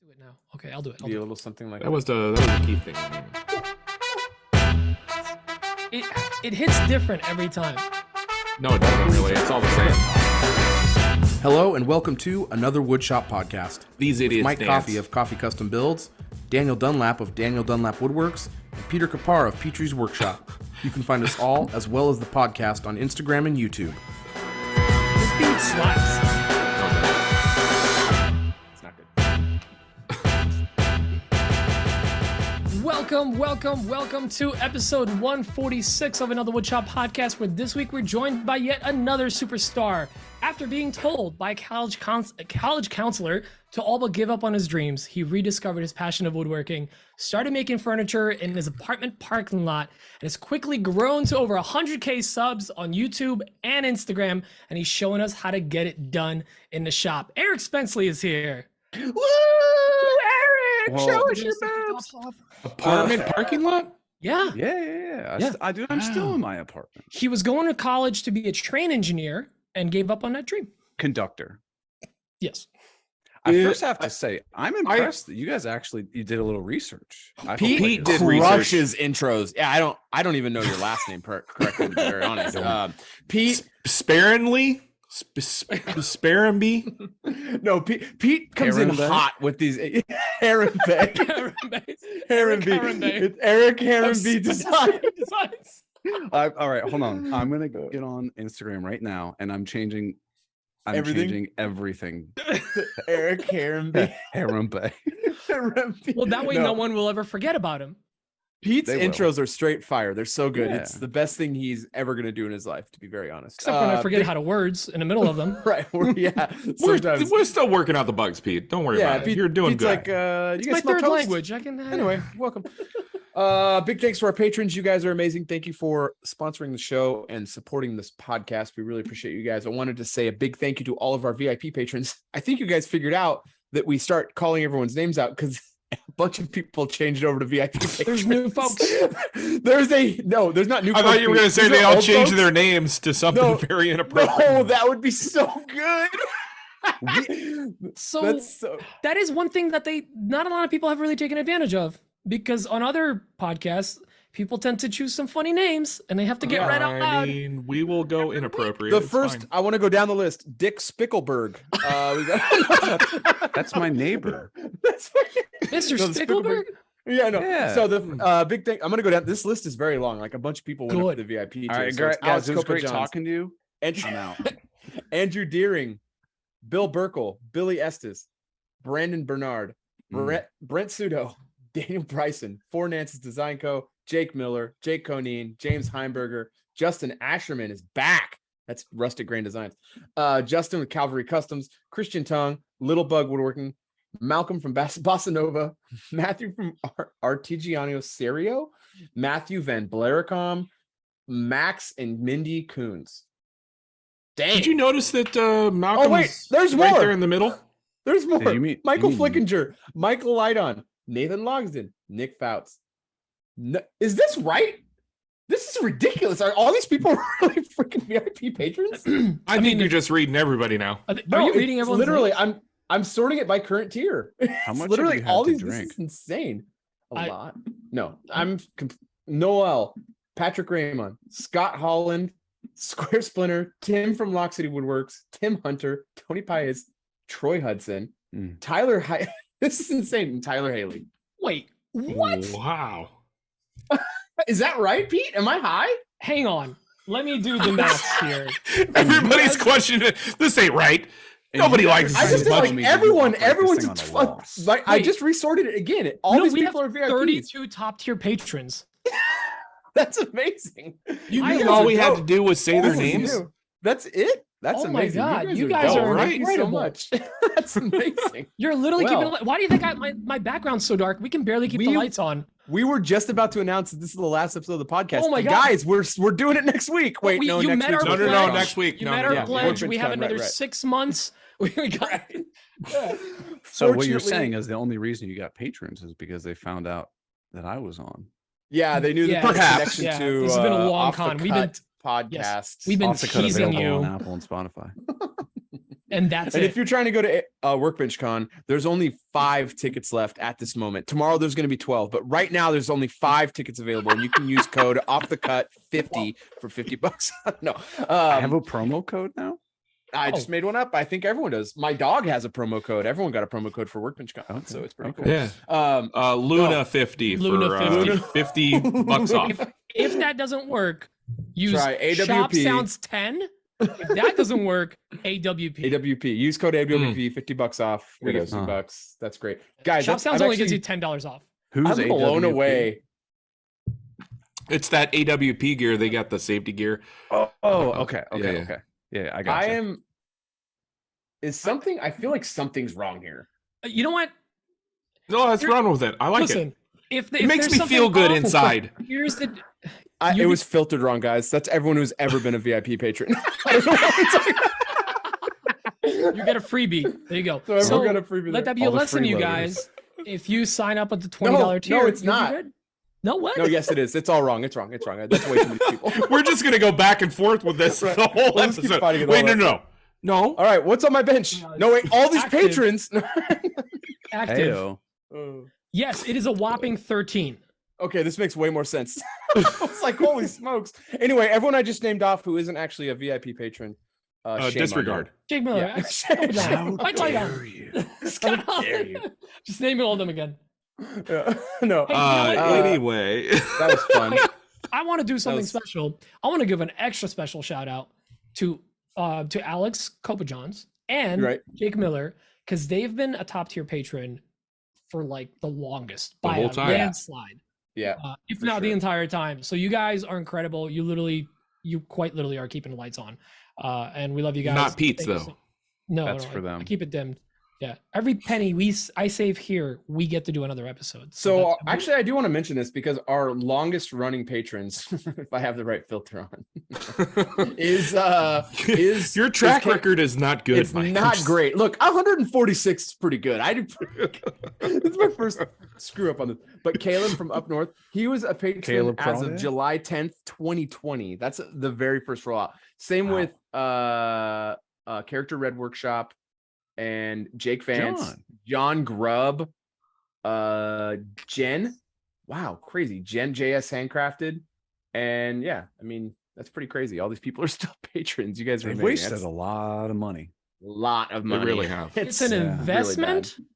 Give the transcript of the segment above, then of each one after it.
Do it now. Okay, I'll do it. Be a little something like that was the key thing. It hits different every time. No, it doesn't really. It's all the same. Hello and welcome to another Woodshop podcast. These idiots Mike dance. Coffey of Coffee Custom Builds, Daniel Dunlap of Daniel Dunlap Woodworks, and Peter Kapar of Petrie's Workshop. You can find us all, as well as the podcast, on Instagram and YouTube. This beat slaps. it's not good. Welcome to episode 146 of another Woodshop podcast, where this week we're joined by yet another superstar. After being told by a college counselor to all but give up on his dreams, he rediscovered his passion of woodworking, started making furniture in his apartment parking lot, and has quickly grown to over 100K subs on YouTube and Instagram, and he's showing us how to get it done in the shop. Eric Spencley is here. Woo! Eric, Whoa. show us your boobs. Apartment parking lot? Yeah. Yeah. I'm still in my apartment. He was going to college to be a train engineer and gave up on that dream. Conductor. Yes. I first have to say, I'm impressed that you guys you did a little research. Pete did crushes intros. Yeah, I don't even know your last name correctly, to be very honest. Pete Sparingly? Sparenby? No, Pete comes in hot with these Harambe. It's Eric Harambe Designs. All right, hold on. I'm gonna get on Instagram right now, and I'm changing everything. Eric Harambe. Harambe. Well, that way no one will ever forget about him. Pete's They will. intros are straight fire. They're so good. Yeah. It's the best thing he's ever going to do in his life, to be very honest. Except when I forget how to words in the middle of them. Right. Yeah. We're still working out the bugs, Pete. Don't worry about it. You're doing Pete's good. like, It's you my guys smell third toast? language. I can. Anyway, welcome. Big thanks to our patrons. You guys are amazing. Thank you for sponsoring the show and supporting this podcast. We really appreciate you guys. I wanted to say a big thank you to all of our VIP patrons. I think you guys figured out that we start calling everyone's names out because a bunch of people changed over to VIP patrons. There's new folks. There's not new I thought you were going to say These they are all old changed folks. their names to something very inappropriate. No, that would be so good. So That's so that is one thing that not a lot of people have really taken advantage of, because on other podcasts, people tend to choose some funny names and they have to get read out I loud. mean, we will go inappropriate. the It's first. fine. I want to go down the list. Dick Spickelberg. That's my neighbor. That's Mr. No, the Spickelberg? Yeah, no. Yeah. So the big thing. I'm gonna go down. This list is very long. Like a bunch of people went up to the VIP. Tier. All right, So it's guys, Alex it was great Copa-Johns, talking to you. Andrew, I'm out. Andrew Deering, Bill Burkle, Billy Estes, Brandon Bernard, Brent Sudo, Daniel Bryson, Four Nances Design Co., Jake Miller, Jake Coneen, James Heimberger, Justin Asherman is back. That's Rustic Grain Designs. Justin with Calvary Customs, Christian Tongue, Little Bug Woodworking, Malcolm from Bossa Nova, Matthew from Artigiano Serio, Matthew Van Blaricom, Max and Mindy Coons. Dang. Did you notice that Malcolm? Oh, wait, there's right more. there in the middle. There's more. Michael you mean- Flickinger, Michael Lydon, Nathan Logsden, Nick Fouts. Is this right? This is ridiculous. Are all these people really freaking VIP patrons? I think you're just reading everybody now. Are you reading everyone's literally? names? I'm sorting it by current tier. How much literally have you had all to these? drink? This is insane. A lot. No, Noel, Patrick Raymond, Scott Holland, Square Splinter, Tim from Lock City Woodworks, Tim Hunter, Tony Paez, Troy Hudson, Tyler. This is insane. Tyler Haley. Wait, what? Wow. Is that right, Pete? Am I high? Hang on. Let me do the math here. Everybody's questioning it. This ain't right. Nobody likes I just this feel much. like everyone's on like I Wait. just resorted it again. All these we people have are VIPs. 32 top tier patrons. That's amazing. You I mean know. all we had to do was say their All we names? do. That's it. That's Oh my amazing. God, you guys dope. are Thank you so incredible. much. That's amazing. You're literally Well- keeping. Why do you think my background's so dark? We can barely keep the We- lights on. We were just about to announce that this is the last episode of the podcast. Oh my God. Guys, we're doing it next week. Wait, You next met week's our No, pledge. next week. You No, met no, our yeah. pledge. We have WorkbenchCon, another right. 6 months. We got. So what you're Fortunately- saying is the only reason you got patrons is because they found out that I was on. Yeah, they knew Yeah. the Perhaps. connection Yeah, to this has been a long Off the con. We've been- Cut podcast. we've been Off the Cut teasing available you. on Apple and Spotify. And that's and it. if you're trying to go to WorkbenchCon, there's only 5 tickets left at this moment. Tomorrow there's going to be 12, but right now there's only 5 tickets available, and you can use code OFFTHECUT50 for $50. No, I have a promo code now. I just made one up. I think everyone does. My dog has a promo code. Everyone got a promo code for WorkbenchCon, so it's pretty cool. Yeah. Luna 50 Luna for $50 off. If that doesn't work, use Try AWP. Shop Sounds 10. If that doesn't work, AWP. AWP. Use code AWP, $50 off. We get $50. That's great. Guys, Shop Sounds only gives you $10 off. Who's I'm blown AWP? away. It's that AWP gear. They got the safety gear. Oh, okay. Yeah. Yeah, I got you. I feel like something's wrong here. You know what? No, let's run with it. I like Listen, it. If It makes me feel good inside. Here's the. It was filtered wrong, guys. That's everyone who's ever been a VIP patron. I don't know what I'm talking about. You get a freebie. There you go. So everyone got a freebie. Let that be a lesson, you guys. If you sign up at the $20 tier, no, it's not. No, what? No, yes, it is. It's all wrong. It's wrong. It's wrong. That's way too many people. We're just gonna go back and forth with this the whole Let's keep episode. fighting it Wait, all no. All right, what's on my bench? No, wait, all these Active. patrons. Active. Yes, it is a whopping 13. Okay, this makes way more sense. I was like, holy smokes. Anyway, everyone I just named off who isn't actually a VIP patron, shame Disregard. Jake Miller. Yeah. How dare you? How dare you? Just name all of them again. No. Anyway, that was fun. I want to do something special. I want to give an extra special shout out to Alex Kopajans and Jake Miller, because they've been a top tier patron for like the longest by whole a time. landslide. Yeah. If not the entire time. So you guys are incredible. You quite literally are keeping the lights on. And we love you guys. not Pete's Thank you though. No, That's for them. I keep it dimmed. Yeah. Every penny I save here, we get to do another episode. So actually, I do want to mention this because our longest running patrons, if I have the right filter on, is your track record is not good. It's not great. Look, 146 is pretty good. It's my first screw up on this. But Caleb from up north, he was a patron as of July 10th, 2020. That's the very first rollout. Same with Character Red Workshop and Jake Vance, John Grubb, Jen. Wow, crazy. Jen JS Handcrafted. And yeah, I mean, that's pretty crazy. All these people are still patrons. You guys are wasted a lot of money. A lot of money. They really have. It's an investment. Really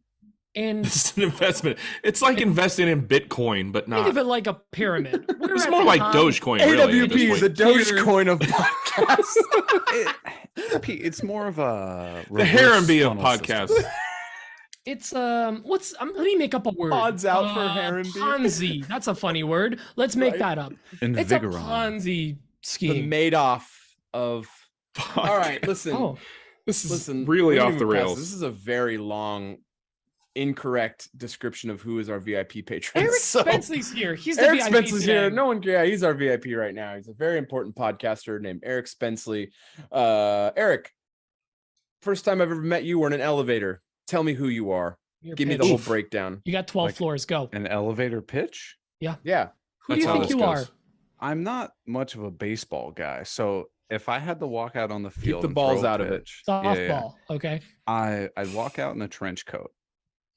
It's an investment. It's like investing in Bitcoin, but not. Think of it like a pyramid. It's more like Dogecoin. Really, AWP is the Dogecoin of podcasts. It's more of a the Harambe of podcasts. It's let me make up a word. Odds out for Harambe. Ponzi. That's a funny word. Let's make that up. It's a Ponzi scheme. The Madoff of. All right, listen. This is really off the rails. This is a very long, incorrect description of who is our VIP patron. Eric Spencley's here. He's the Eric VIP Spencley's today. here. No one, he's our VIP right now. He's a very important podcaster named Eric Spencley. Eric, first time I've ever met you, we're in an elevator. Tell me who you are. Give me the whole breakdown. You got 12 floors. Go. An elevator pitch? Yeah. Who do you think you are? I'm not much of a baseball guy, so if I had to walk out on the field, keep the balls out of it. Softball. Okay. I'd walk out in a trench coat,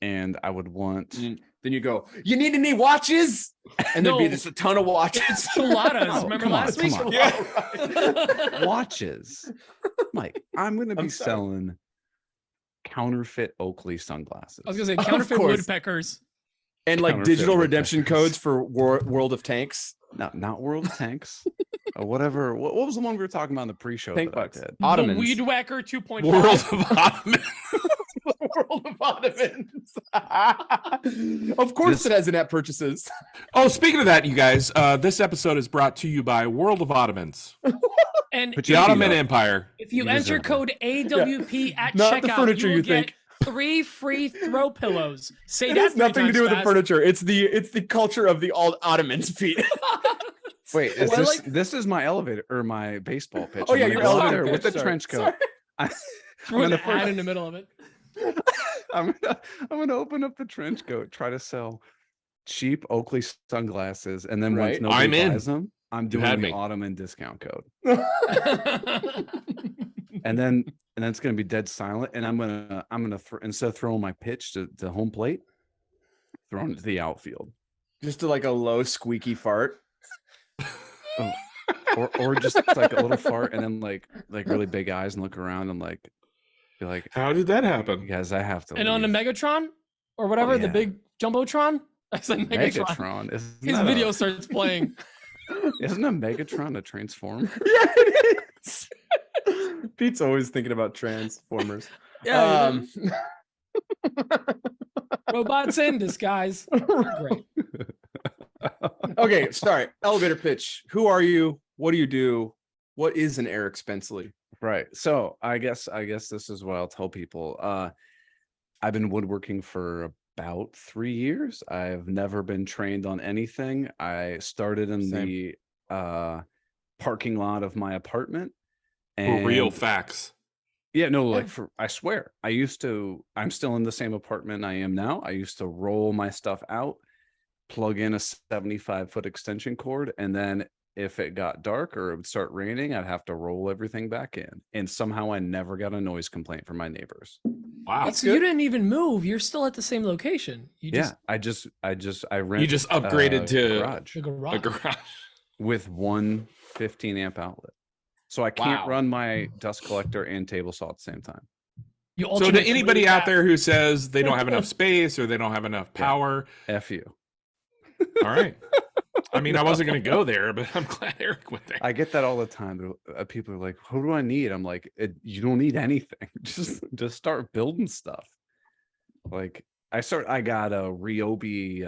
and I would want. Then you go. You need any watches? And there'd be just a ton of watches. Chiladas. Remember last week? Yeah. Watches. Mike, I'm gonna be selling counterfeit Oakley sunglasses. I was gonna say counterfeit woodpeckers. And like digital redemption codes for World of Tanks. No, not World of Tanks. Whatever. What was the one we were talking about in the pre-show? Tank that I bucks. did? Ottomans. The Weed Whacker 2.5. World of Ottomans. World of Ottomans. Of course, it has in-app purchases. Oh, speaking of that, you guys, this episode is brought to you by World of Ottomans. And the Ottoman Empire. If you enter code AWP at Not checkout, the furniture you will you get think. 3 free throw pillows. Say It that has 3 nothing to times do with the fast. furniture. It's the culture of the Ottomans, Pete. Wait, this is my elevator or my baseball pitch? Oh, yeah, I'm your gonna go out elevator there with pitch, the sorry. trench coat. Threw an ad in the middle of it. I'm gonna open up the trench coat, try to sell cheap Oakley sunglasses, and then once nobody buys them, I'm doing the Ottoman discount code. and then it's gonna be dead silent, and I'm gonna instead of throwing my pitch to home plate, throwing it to the outfield. Just to like a low squeaky fart. Oh, or just like a little fart, and then like really big eyes and look around and like be like, how did that happen? Guys, I have to. And leave. on the Megatron or whatever, the big Jumbotron. I said Megatron. His video starts playing. Isn't a Megatron a transformer? Yeah, it is. Pete's always thinking about Transformers. Yeah. Robots in disguise. Great. Okay, sorry. Elevator pitch. Who are you? What do you do? What is an Eric Spencley? Right. So I guess this is what I'll tell people. I've been woodworking for about 3 years. I've never been trained on anything. I started in the parking lot of my apartment. And real facts. Yeah, no, like I swear, I'm still in the same apartment I am now. I used to roll my stuff out, plug in a 75-foot extension cord, and then if it got dark or it would start raining, I'd have to roll everything back in. And somehow I never got a noise complaint from my neighbors. Wow. So you didn't even move. You're still at the same location. I rent. You just upgraded to a garage. A garage. With one 15 amp outlet. So I can't run my dust collector and table saw at the same time. So to anybody out there who says they don't have enough space or they don't have enough power, F you. All right. I mean, I wasn't going to go there, but I'm glad Eric went there. I get that all the time. People are like, "What do I need?" I'm like, "You don't need anything. Just start building stuff." Like I got a Ryobi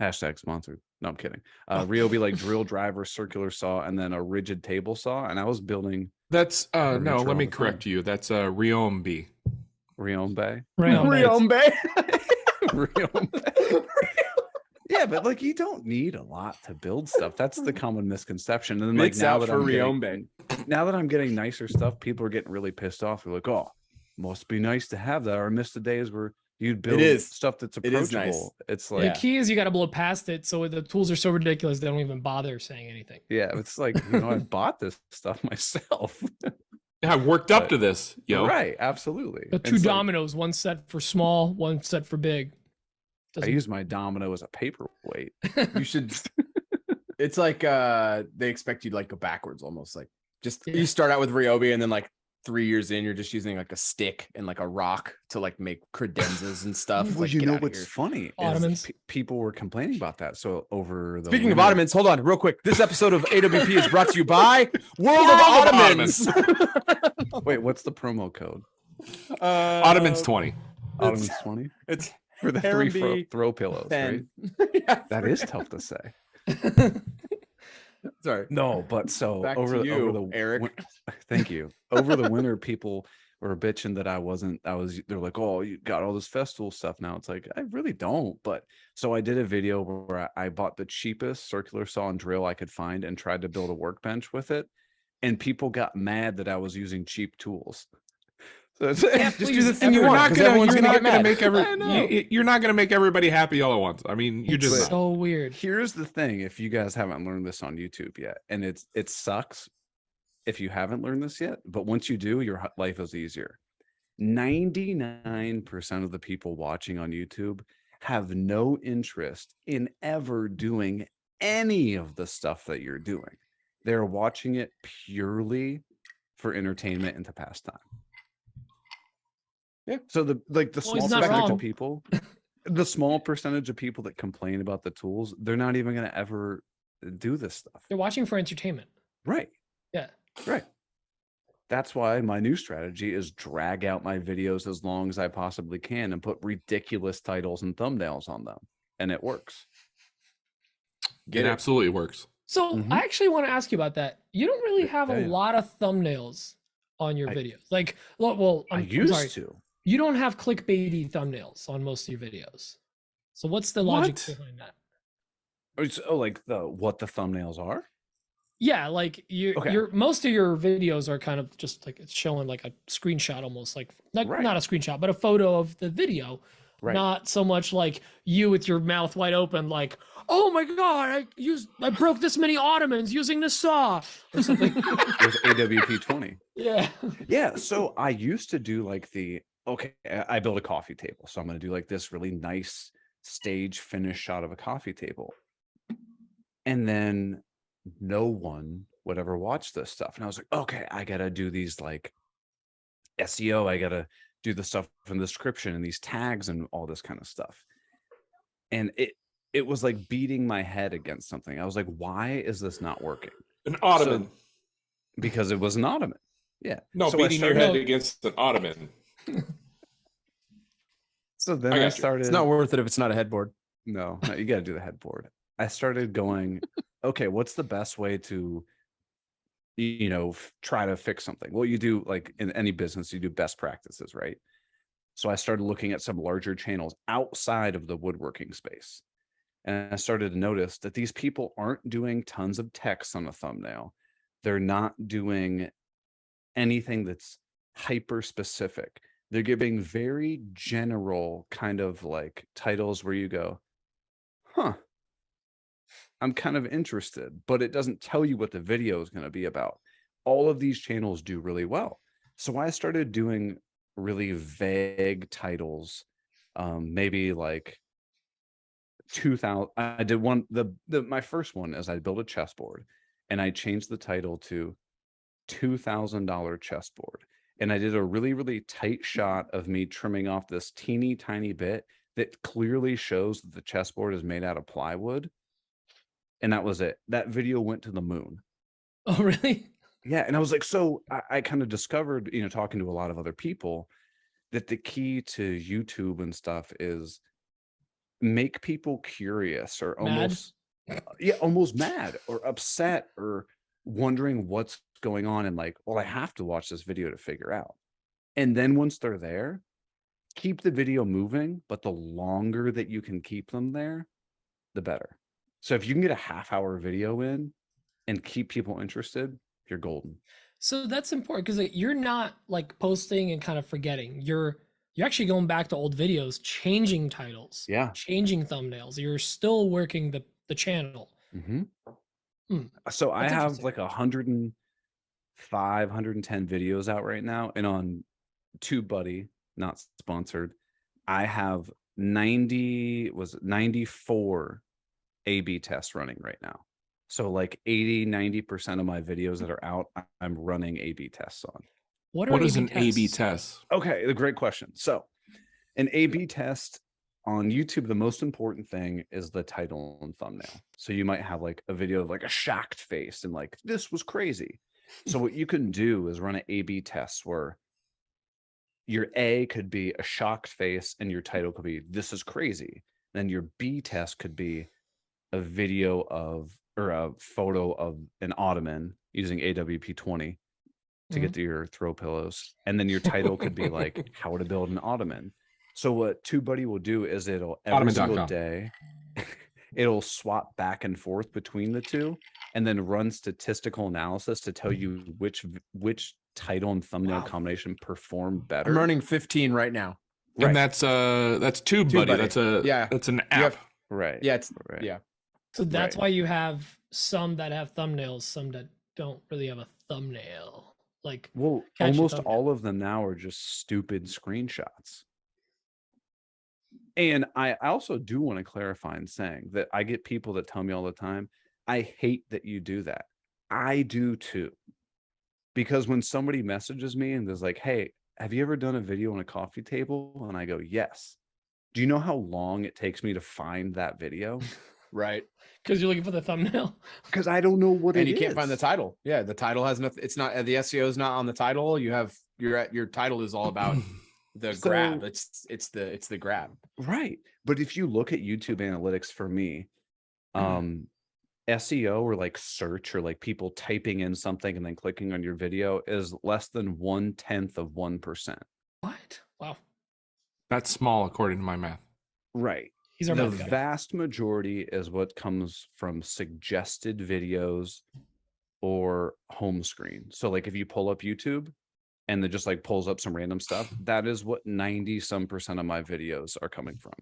hashtag sponsored. No, I'm kidding. Ryobi like drill driver, circular saw, and then a rigid table saw. And I was building. That's no. Let me correct you. That's Ryombi. Ryombe. Ryombe. Ryombe. Yeah, but like you don't need a lot to build stuff. That's the common misconception. And then like now that I'm getting nicer stuff, people are getting really pissed off. They're like, "Oh, must be nice to have that." Or I miss the days where you'd build stuff that's approachable. It is nice. It's like the key is you got to blow past it. So the tools are so ridiculous they don't even bother saying anything. Yeah, it's like I bought this stuff myself. Yeah, I worked up to this, yo. Right, absolutely. The two dominoes, one set for small, one set for big. I use my domino as a paperweight. You should. It's like they expect you to like go backwards, almost like you start out with Ryobi, and then like 3 years in, you're just using like a stick and like a rock to like make credenzas and stuff. Well, like, what's funny? Ottomans. People were complaining about that. So over the Speaking of Ottomans, hold on real quick. This episode of AWP is brought to you by World of Ottomans. Wait, what's the promo code? Ottomans 20. Ottomans 20. It's for the Harambe 3 throw pillows, 10. Right? Yeah, that is tough to say. Sorry. No, but so back over to you, the Eric. Thank you. Over the winter, people were bitching that they're like, "Oh, you got all this festival stuff now." It's like I really don't. But so I did a video where I bought the cheapest circular saw and drill I could find and tried to build a workbench with it, and people got mad that I was using cheap tools. So just do the thing you want. You're not going to make everybody happy all at once. I mean, you're just so weird. Here's the thing: if you guys haven't learned this on YouTube yet, and it sucks if you haven't learned this yet, but once you do, your life is easier. 99% of the people watching on YouTube have no interest in ever doing any of the stuff that you're doing. They're watching it purely for entertainment and to pass time. Yeah. So the small percentage of people that complain about the tools, they're not even going to ever do this stuff. They're watching for entertainment. Right. Yeah. Right. That's why my new strategy is drag out my videos as long as I possibly can and put ridiculous titles and thumbnails on them. And it works. It absolutely works. So I actually want to ask you about that. You don't really have a lot of thumbnails on your videos. Like, well, I'm sorry. You don't have clickbaity thumbnails on most of your videos. So what's the logic behind that? Oh, like what the thumbnails are? Yeah, like your most of your videos are kind of just like it's showing like a screenshot, almost like not a screenshot, but a photo of the video. not so much like you with your mouth wide open, like, oh my God, I broke this many Ottomans using this saw or something. With AWP 20. Yeah. Yeah. So I used to do like I built a coffee table. So I'm going to do like this really nice stage finish shot of a coffee table. And then no one would ever watch this stuff. And I was like, okay, I got to do these like SEO. I got to do the stuff in the description and these tags and all this kind of stuff. And it was like beating my head against something. I was like, why is this not working? An Ottoman. Because it was an Ottoman. Yeah. No, so beating your head against an Ottoman. So then I started. It's not worth it if it's not a headboard. No, you got to do the headboard. I started going, okay, what's the best way to, try to fix something? Well, you do like in any business, you do best practices, right? So I started looking at some larger channels outside of the woodworking space. And I started to notice that these people aren't doing tons of text on a thumbnail. They're not doing anything that's hyper specific. They're giving very general kind of like titles where you go, huh, I'm kind of interested, but it doesn't tell you what the video is going to be about. All of these channels do really well. So I started doing really vague titles, maybe like 2000. I did one, my first one is I built a chessboard and I changed the title to $2,000 chessboard. And I did a really, really tight shot of me trimming off this teeny tiny bit that clearly shows that the chessboard is made out of plywood. And that was it. That video went to the moon. Oh, really? Yeah. And I was like, so I kind of discovered, talking to a lot of other people, that the key to YouTube and stuff is make people curious or almost mad or upset or wondering what's going on, and like, well, I have to watch this video to figure out. And then once they're there, keep the video moving, but the longer that you can keep them there, the better. So if you can get a half-hour video in and keep people interested, you're golden. So that's important because you're not like posting and kind of forgetting. You're actually going back to old videos, changing titles, changing thumbnails. You're still working the channel. So I have like 105, 110 videos out right now, and on TubeBuddy, not sponsored, I have 94 A/B tests running right now. So like 80-90% of my videos that are out, I'm running A/B tests on. What is an A/B test? Okay, a great question. So an A/B test on YouTube, the most important thing is the title and thumbnail. So you might have like a video of like a shocked face and like, this was crazy. So what you can do is run an A/B test where your A could be a shocked face and your title could be, this is crazy. Then your B test could be a video of, or a photo of an Ottoman using AWP 20 to get to your throw pillows. And then your title could be like how to build an Ottoman. So what TubeBuddy will do is it'll every single day, it'll swap back and forth between the two and then run statistical analysis to tell you which title and thumbnail combination perform better. I'm running 15 right now. And that's TubeBuddy. That's an app. Right. Yeah. So that's why you have some that have thumbnails, some that don't really have a thumbnail. Like, well, almost all of them now are just stupid screenshots. And I also do want to clarify in saying that I get people that tell me all the time, I hate that you do that. I do too. Because when somebody messages me and is like, hey, have you ever done a video on a coffee table? And I go, yes. Do you know how long it takes me to find that video? Right. Because you're looking for the thumbnail. Because I don't know what and you can't find the title. Yeah, the title has nothing. It's not, the SEO is not on the title. You have your title is all about the grab. It's the grab. Right. But if you look at YouTube analytics for me, SEO or like search or like people typing in something and then clicking on your video is less than 1/10 of 1%. What? Wow. That's small according to my math. Right. The vast majority is what comes from suggested videos or home screen. So like if you pull up YouTube, and then just like pulls up some random stuff. That is what 90% of my videos are coming from.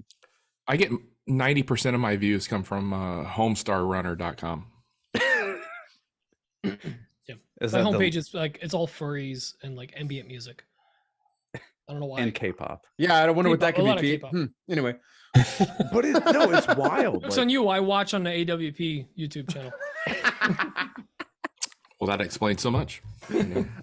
I get 90% of my views come from homestarrunner.com. Yeah. My homepage is like, it's all furries and like ambient music. I don't know why. And K-pop. Yeah, I don't wonder what that K-pop, could be, Pete. Anyway. But it's wild. It's on you. I watch on the AWP YouTube channel. Well, that explains so much.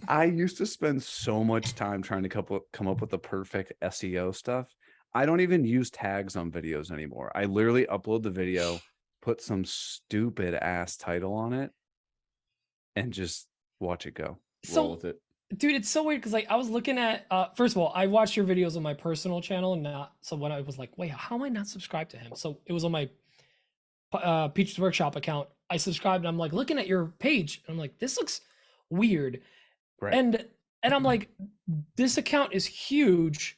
I used to spend so much time trying to come up with the perfect SEO stuff. I don't even use tags on videos anymore. I literally upload the video, put some stupid ass title on it, and just watch it go. Roll with it. Dude, it's so weird because like I was looking at first of all, I watched your videos on my personal channel and not so when I was like, wait, how am I not subscribed to him? So it was on my Peach's Workshop account. I subscribed and I'm like looking at your page and I'm like, this looks weird. Right. And I'm like, this account is huge.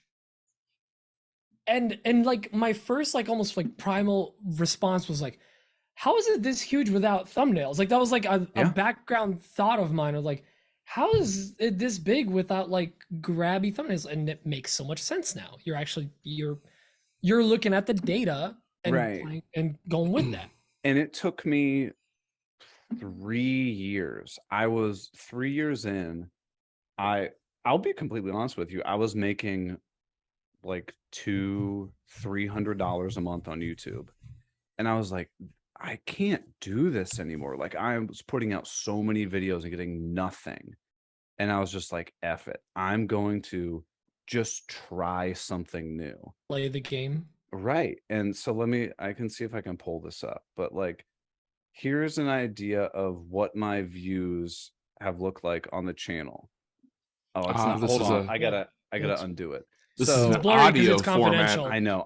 And like my first like almost like primal response was like, how is it this huge without thumbnails? Like that was like a background thought of mine of like, how is it this big without like grabby thumbnails? And it makes so much sense now. You're actually you're looking at the data and and going with that. And it took me 3 years. I was 3 years in. I'll be completely honest with you. I was making like $200-300 a month on YouTube. And I was like, I can't do this anymore. Like I was putting out so many videos and getting nothing. And I was just like, F it. I'm going to just try something new. Play the game. Right. And so I can see if I can pull this up. But like, here's an idea of what my views have looked like on the channel. Oh, it's not. Hold on. I gotta undo it. This is an audio format. I know.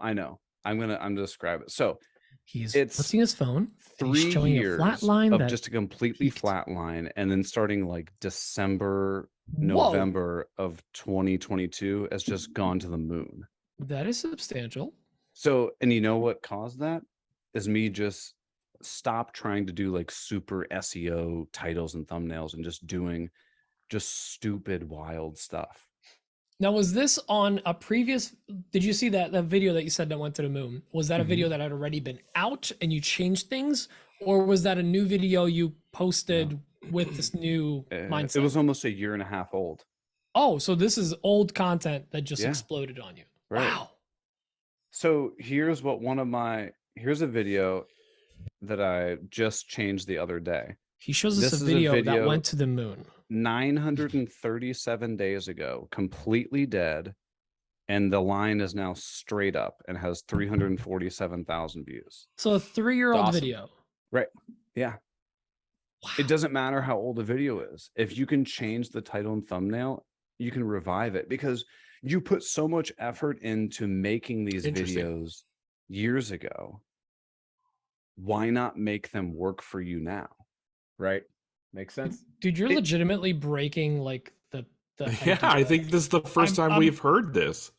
I'm gonna describe it. So he's pressing his phone. 3 years flat line of just a completely flat line, and then starting like December, November of 2022 has just gone to the moon. That is substantial. So, and you know what caused that is me just stop trying to do like super SEO titles and thumbnails and just doing just stupid wild stuff. Now, was this on a previous, did you see that video that you said that went to the moon? Was that a video that had already been out and you changed things? Or was that a new video you posted with this new mindset? It was almost a year and a half old. Oh, so this is old content that just exploded on you. Right. Wow. So here's a video that I just changed the other day. He shows us a video that went to the moon. 937 days ago, completely dead, and the line is now straight up and has 347,000 views. So a 3-year-old video. Right. Yeah. Wow. It doesn't matter how old a video is. If you can change the title and thumbnail, you can revive it because you put so much effort into making these videos years ago. Why not make them work for you now? Right. Makes sense. Dude, you're legitimately breaking like the yeah, I think this is the first time we've heard this.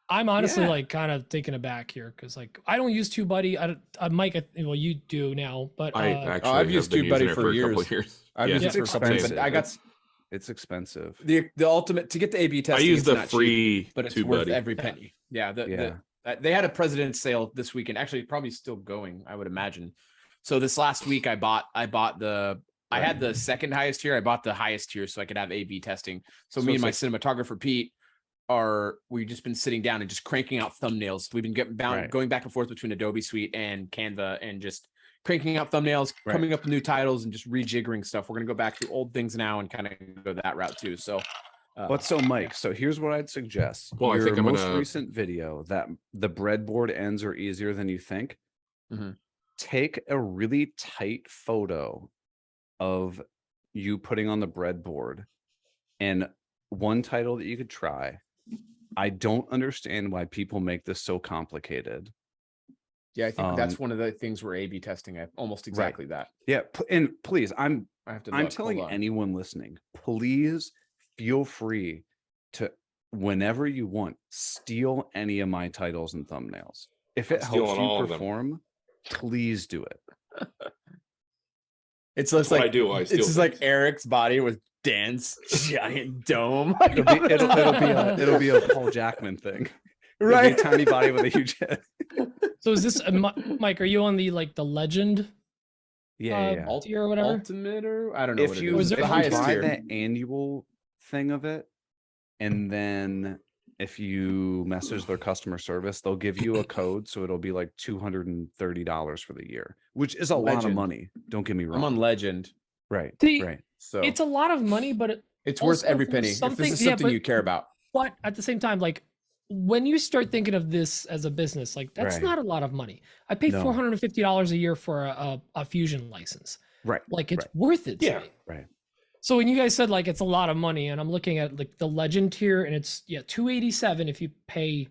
I'm honestly like kind of taken aback here because like I don't use TubeBuddy. Mike, well, you do now, but I've used TubeBuddy for years. I've used it for a couple years. It's expensive. The ultimate to get the A/B testing. I use the free, but it's worth every penny. Yeah. They had a President's sale this weekend. Actually, probably still going, I would imagine. So this last week, I had the second highest tier. I bought the highest tier so I could have A/B testing. So me and my cinematographer Pete we've just been sitting down and just cranking out thumbnails. We've been going back and forth between Adobe Suite and Canva and just cranking out thumbnails, coming up with new titles and just rejiggering stuff. We're gonna go back to old things now and kind of go that route too. So, Mike? So here's what I'd suggest. Well, I think most recent video that the breadboard ends are easier than you think. Mm-hmm. Take a really tight photo of you putting on the breadboard, and one title that you could try. I don't understand why people make this so complicated. Yeah, I think that's one of the things we're A/B testing at. Almost exactly that. Yeah, and please, I'm telling anyone listening, please feel free to, whenever you want, steal any of my titles and thumbnails. If it helps you perform, please do it. It's just like I do. It's just like Eric's body with Dan's giant dome. It'll be a Paul Jackman thing. Right. A tiny body with a huge head. So is this Mike? Are you on the legend? Yeah. Tier or whatever. Ultimate or I don't know. If you buy the annual thing of it, and then if you message their customer service, they'll give you a code, so it'll be like $230 for the year, which is a lot of money. Don't get me wrong. I'm on Legend. Right. Right. So it's a lot of money, but it's worth every penny. If this is something you care about. But at the same time, like when you start thinking of this as a business, like that's not a lot of money. I pay $450 a year for a Fusion license. Right. Like it's worth it. Yeah. Right. So when you guys said like it's a lot of money, and I'm looking at like the Legend tier, and it's $287 if you pay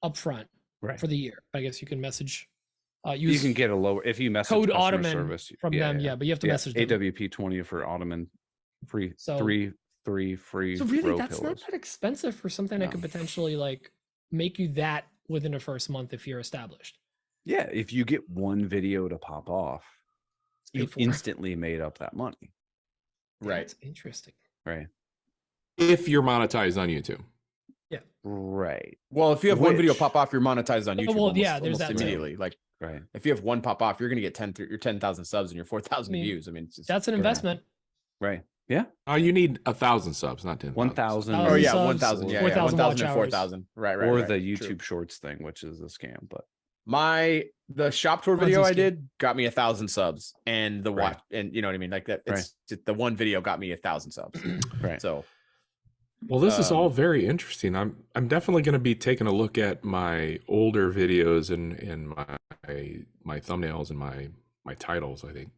upfront for the year. I guess you can message. You can get a lower if you message code Ottoman service from them. Yeah, but you have to message them. AWP 20 for Ottoman, free. So, three free. So really, that's pillows. not that expensive for something that could potentially like make you that within the first month if you're established. Yeah, if you get one video to pop off, you instantly made up that money. Right. That's interesting. Right. If you're monetized on YouTube. Yeah. Right. Well, if you have one video pop off, you're monetized on YouTube. Well, there's that immediately. Like, right. If you have one pop off, you're going to get your 10,000 subs and your 4,000 views. I mean, that's an investment. Right. Yeah. Oh, you need 1,000 subs, not 10,000. 1,000. Oh yeah, 1,000. Yeah, 1,000 and 4,000. Right. Or the YouTube Shorts thing, which is a scam. But the shop tour video I did got me 1,000 subs, and the watch, and you know what I mean, like that. It's the one video got me 1,000 subs. Right. So, well, this is all very interesting. I'm definitely going to be taking a look at my older videos and my thumbnails and my titles, I think.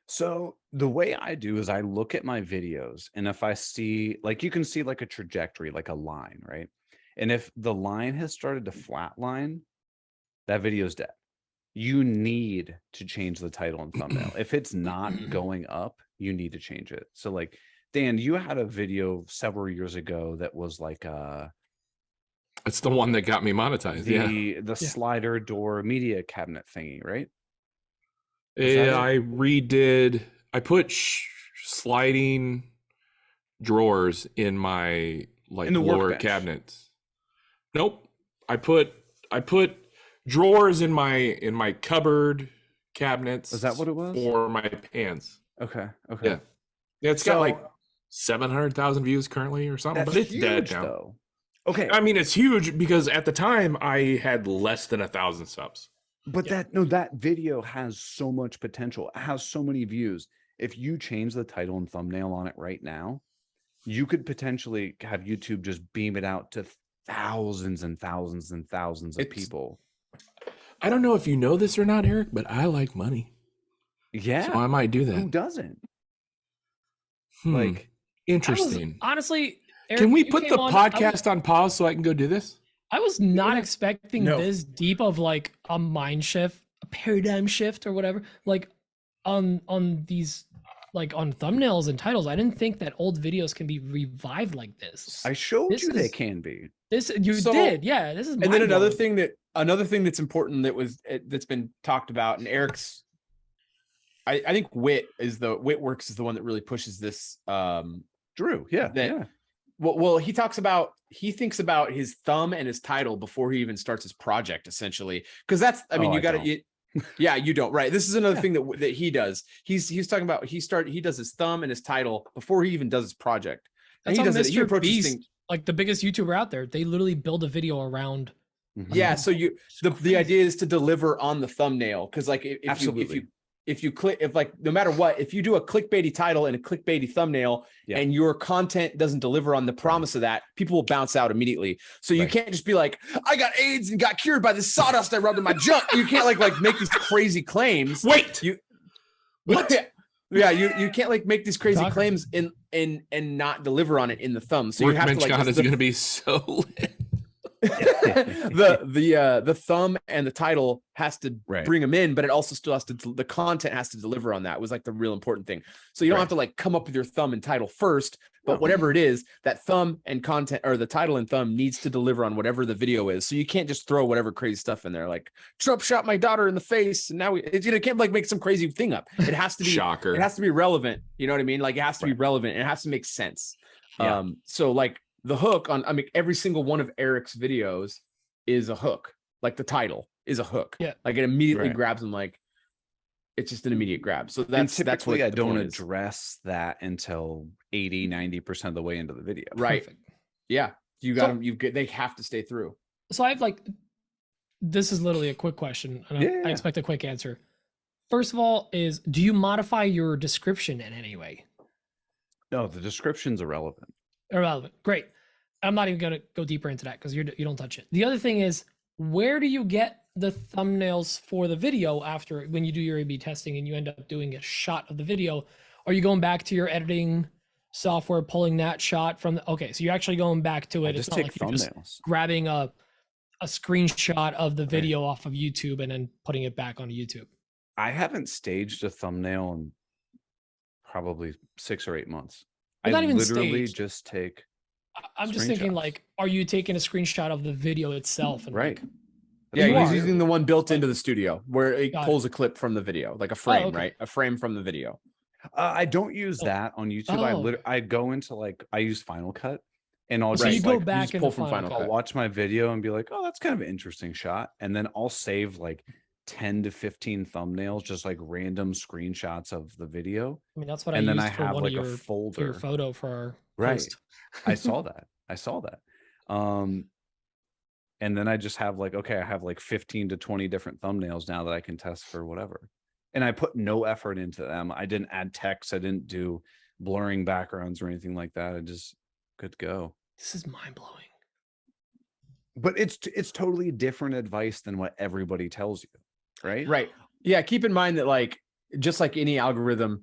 So the way I do is I look at my videos, and if I see, like, you can see like a trajectory, like a line, right? And if the line has started to flatline, that video is dead. You need to change the title and thumbnail. If it's not going up, you need to change it. So like, Dan, you had a video several years ago that was like it's the one that got me monetized. The slider door media cabinet thingy, right? Yeah, I put sliding drawers in my like in the lower workbench cabinets. Nope. I put drawers in my cupboard cabinets. Is that what it was? For my pants. Okay. Yeah. It's got like 700,000 views currently or something, but it's dead now. Though. Okay. I mean, it's huge because at the time I had less than 1,000 subs. But that video has so much potential. It has so many views. If you change the title and thumbnail on it right now, you could potentially have YouTube just beam it out to thousands and thousands and thousands of people. I don't know if you know this or not, Eric, but I like money. Yeah. So I might do that. Who doesn't? Like, interesting. Honestly, Eric, can we put the podcast on pause so I can go do this? I was not expecting this deep of like a mind shift, a paradigm shift or whatever, like on these, like on thumbnails and titles. I didn't think that old videos can be revived like this. I showed you they can be. This did. Yeah. This is and then another thing that's important that's been talked about, and Eric's, I think WitWorks is the one that really pushes this. Drew. Yeah. Well, he thinks about his thumb and his title before he even starts his project, essentially. Because that's, I mean, you don't, right? This is another thing that he does. He's talking about, he does his thumb and his title before he even does his project. And that's he does it. He approaches things like the biggest YouTuber out there. They literally build a video around. Yeah. So the idea is to deliver on the thumbnail. Cause like if you click, no matter what, if you do a clickbaity title and a clickbaity thumbnail and your content doesn't deliver on the promise of that, people will bounce out immediately. So you can't just be like, I got AIDS and got cured by this sawdust I rubbed in my junk. You can't like make these crazy claims. Wait, what? Yeah, you can't like make these crazy claims and not deliver on it in the thumb. So you have to like, is going to be so lit. the thumb and the title has to bring them in, but it also still has to, the content has to deliver on that was like the real important thing. So you don't have to like come up with your thumb and title first, but whatever it is, that thumb and content, or the title and thumb, needs to deliver on whatever the video is. So you can't just throw whatever crazy stuff in there, like Trump shot my daughter in the face, and now it can't like make some crazy thing up. It has to be shocker. It has to be relevant. You know what I mean? Like it has to be relevant, and it has to make sense. Yeah. So like the hook on, I mean, every single one of Eric's videos is a hook. Like the title is a hook. Yeah. Like it immediately grabs them. Like it's just an immediate grab. So that's what I don't address that until 80-90% of the way into the video. Right. Perfect. Yeah. You got them. They have to stay through. So I have like, this is literally a quick question, and I expect a quick answer. First of all, do you modify your description in any way? No, the description's irrelevant. Irrelevant. Great. I'm not even going to go deeper into that because you don't touch it. The other thing is, where do you get the thumbnails for the video after when you do your A/B testing and you end up doing a shot of the video? Are you going back to your editing software, pulling that shot from okay, so you're actually going back to it. It's not like you're just grabbing a screenshot of the video off of YouTube and then putting it back onto YouTube. I haven't staged a thumbnail in probably 6 or 8 months. I literally just take I'm just thinking, like, are you taking a screenshot of the video itself? And right. Like, yeah, he's using the one built into the studio where it pulls a clip from the video, like a frame, right? A frame from the video. I don't use that on YouTube. I go into like, I use Final Cut, and I'll just go back and pull from Final Cut. I'll watch my video and be like, oh, that's kind of an interesting shot. And then I'll save like 10 to 15 thumbnails, just like random screenshots of the video. I mean, that's what I used for one of your, folder. For your photo for our post. I saw that. And then I just have like, okay, I have like 15 to 20 different thumbnails now that I can test for whatever. And I put no effort into them. I didn't add text. I didn't do blurring backgrounds or anything like that. I just could go. This is mind blowing. But it's totally different advice than what everybody tells you. Right. Right. Yeah. Keep in mind that like, just like any algorithm,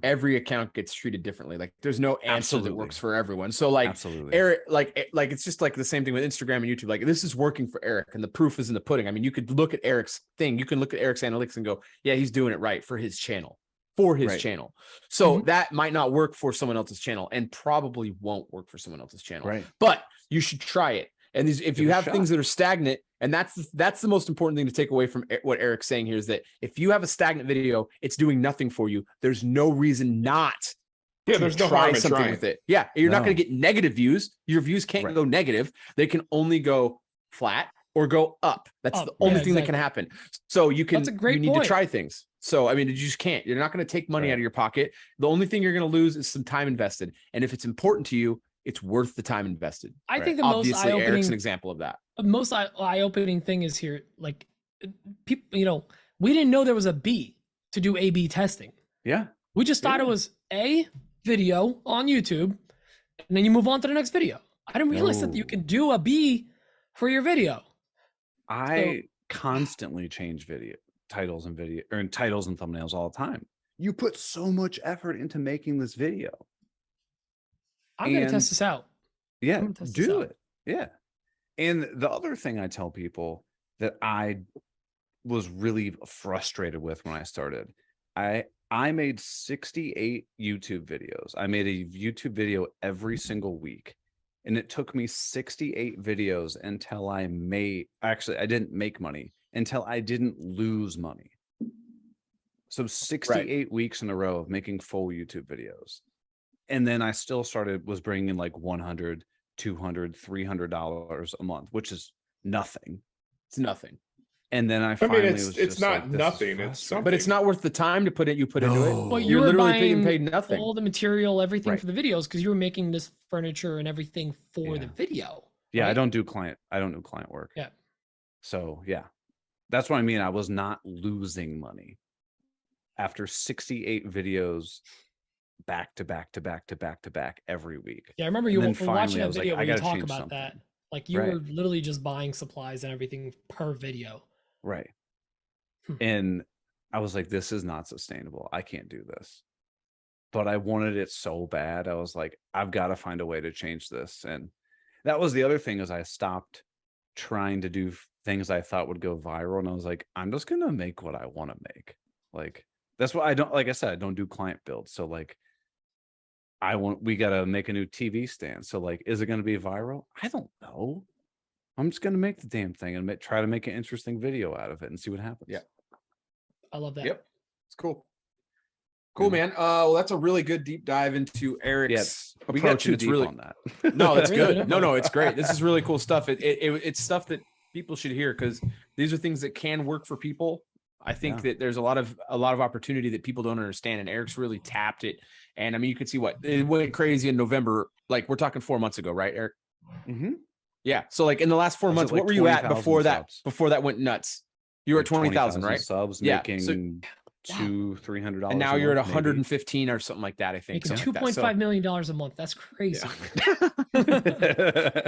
every account gets treated differently. Like there's no answer that works for everyone. So like Eric, like it's just like the same thing with Instagram and YouTube. Like this is working for Eric, and the proof is in the pudding. I mean, you could look at Eric's thing. You can look at Eric's analytics and go, yeah, he's doing it right for his channel, channel. So that might not work for someone else's channel, and probably won't work for someone else's channel. Right. But you should try it. And if you have things that are stagnant, and that's the most important thing to take away from what Eric's saying here, is that if you have a stagnant video, it's doing nothing for you. There's no reason not to try something with it. Yeah, you're not going to get negative views. Your views can't go negative. They can only go flat or go up. That's the only thing that can happen. So you need to try things. So, I mean, you just can't. You're not going to take money out of your pocket. The only thing you're going to lose is some time invested. And if it's important to you, it's worth the time invested. I think the Obviously, most eye-opening, Eric's an example of that. The most eye-opening thing is here, like people, we didn't know there was a B to do A/B testing. Yeah. We just thought it was a video on YouTube, and then you move on to the next video. I didn't realize that you can do a B for your video. I constantly change video titles and thumbnails all the time. You put so much effort into making this video. I'm going to test this out. Yeah, do it. Yeah. And the other thing I tell people that I was really frustrated with when I started, I made 68 YouTube videos. I made a YouTube video every single week. And it took me 68 videos until I didn't make money, until I didn't lose money. So 68 weeks in a row of making full YouTube videos. And then I still was bringing in like $100, $200, $300 a month, which is nothing. It's nothing. And then I finally it's not like, nothing. It's something. But it's not worth the time to put into it. Well, you were literally being paid nothing. All the material, everything for the videos, because you were making this furniture and everything for the video. Yeah, I don't do client work. Yeah. So yeah, that's what I mean. I was not losing money after 68 videos. Back to back every week. Yeah, I remember you were watching that video where you talk about that. Like you were literally just buying supplies and everything per video. Right. And I was like, this is not sustainable. I can't do this. But I wanted it so bad. I was like, I've got to find a way to change this. And that was the other thing, is I stopped trying to do things I thought would go viral, and I was like, I'm just gonna make what I want to make. Like that's what I don't, like I said, I don't do client builds. So like we gotta make a new TV stand. So like, is it gonna be viral? I don't know. I'm just gonna make the damn thing and try to make an interesting video out of it and see what happens. Yeah, I love that. Yep, it's cool. Cool, man. Well, that's a really good deep dive into Eric's approach. We got too deep really on that. No, it's good. No, it's great. This is really cool stuff. It's stuff that people should hear, because these are things that can work for people. I think that there's a lot of opportunity that people don't understand, and Eric's really tapped it. And I mean, you could see what it went crazy in November. Like we're talking 4 months ago, right, Eric? Mm-hmm. Yeah. So like in the last 4 months, what were you at before that? Subs. Before that went nuts, you were at 20,000, right? Subs, yeah. Making $200-$300, and now you're at 115 or something like that. I think making $2.5 million a month. That's crazy. Yeah.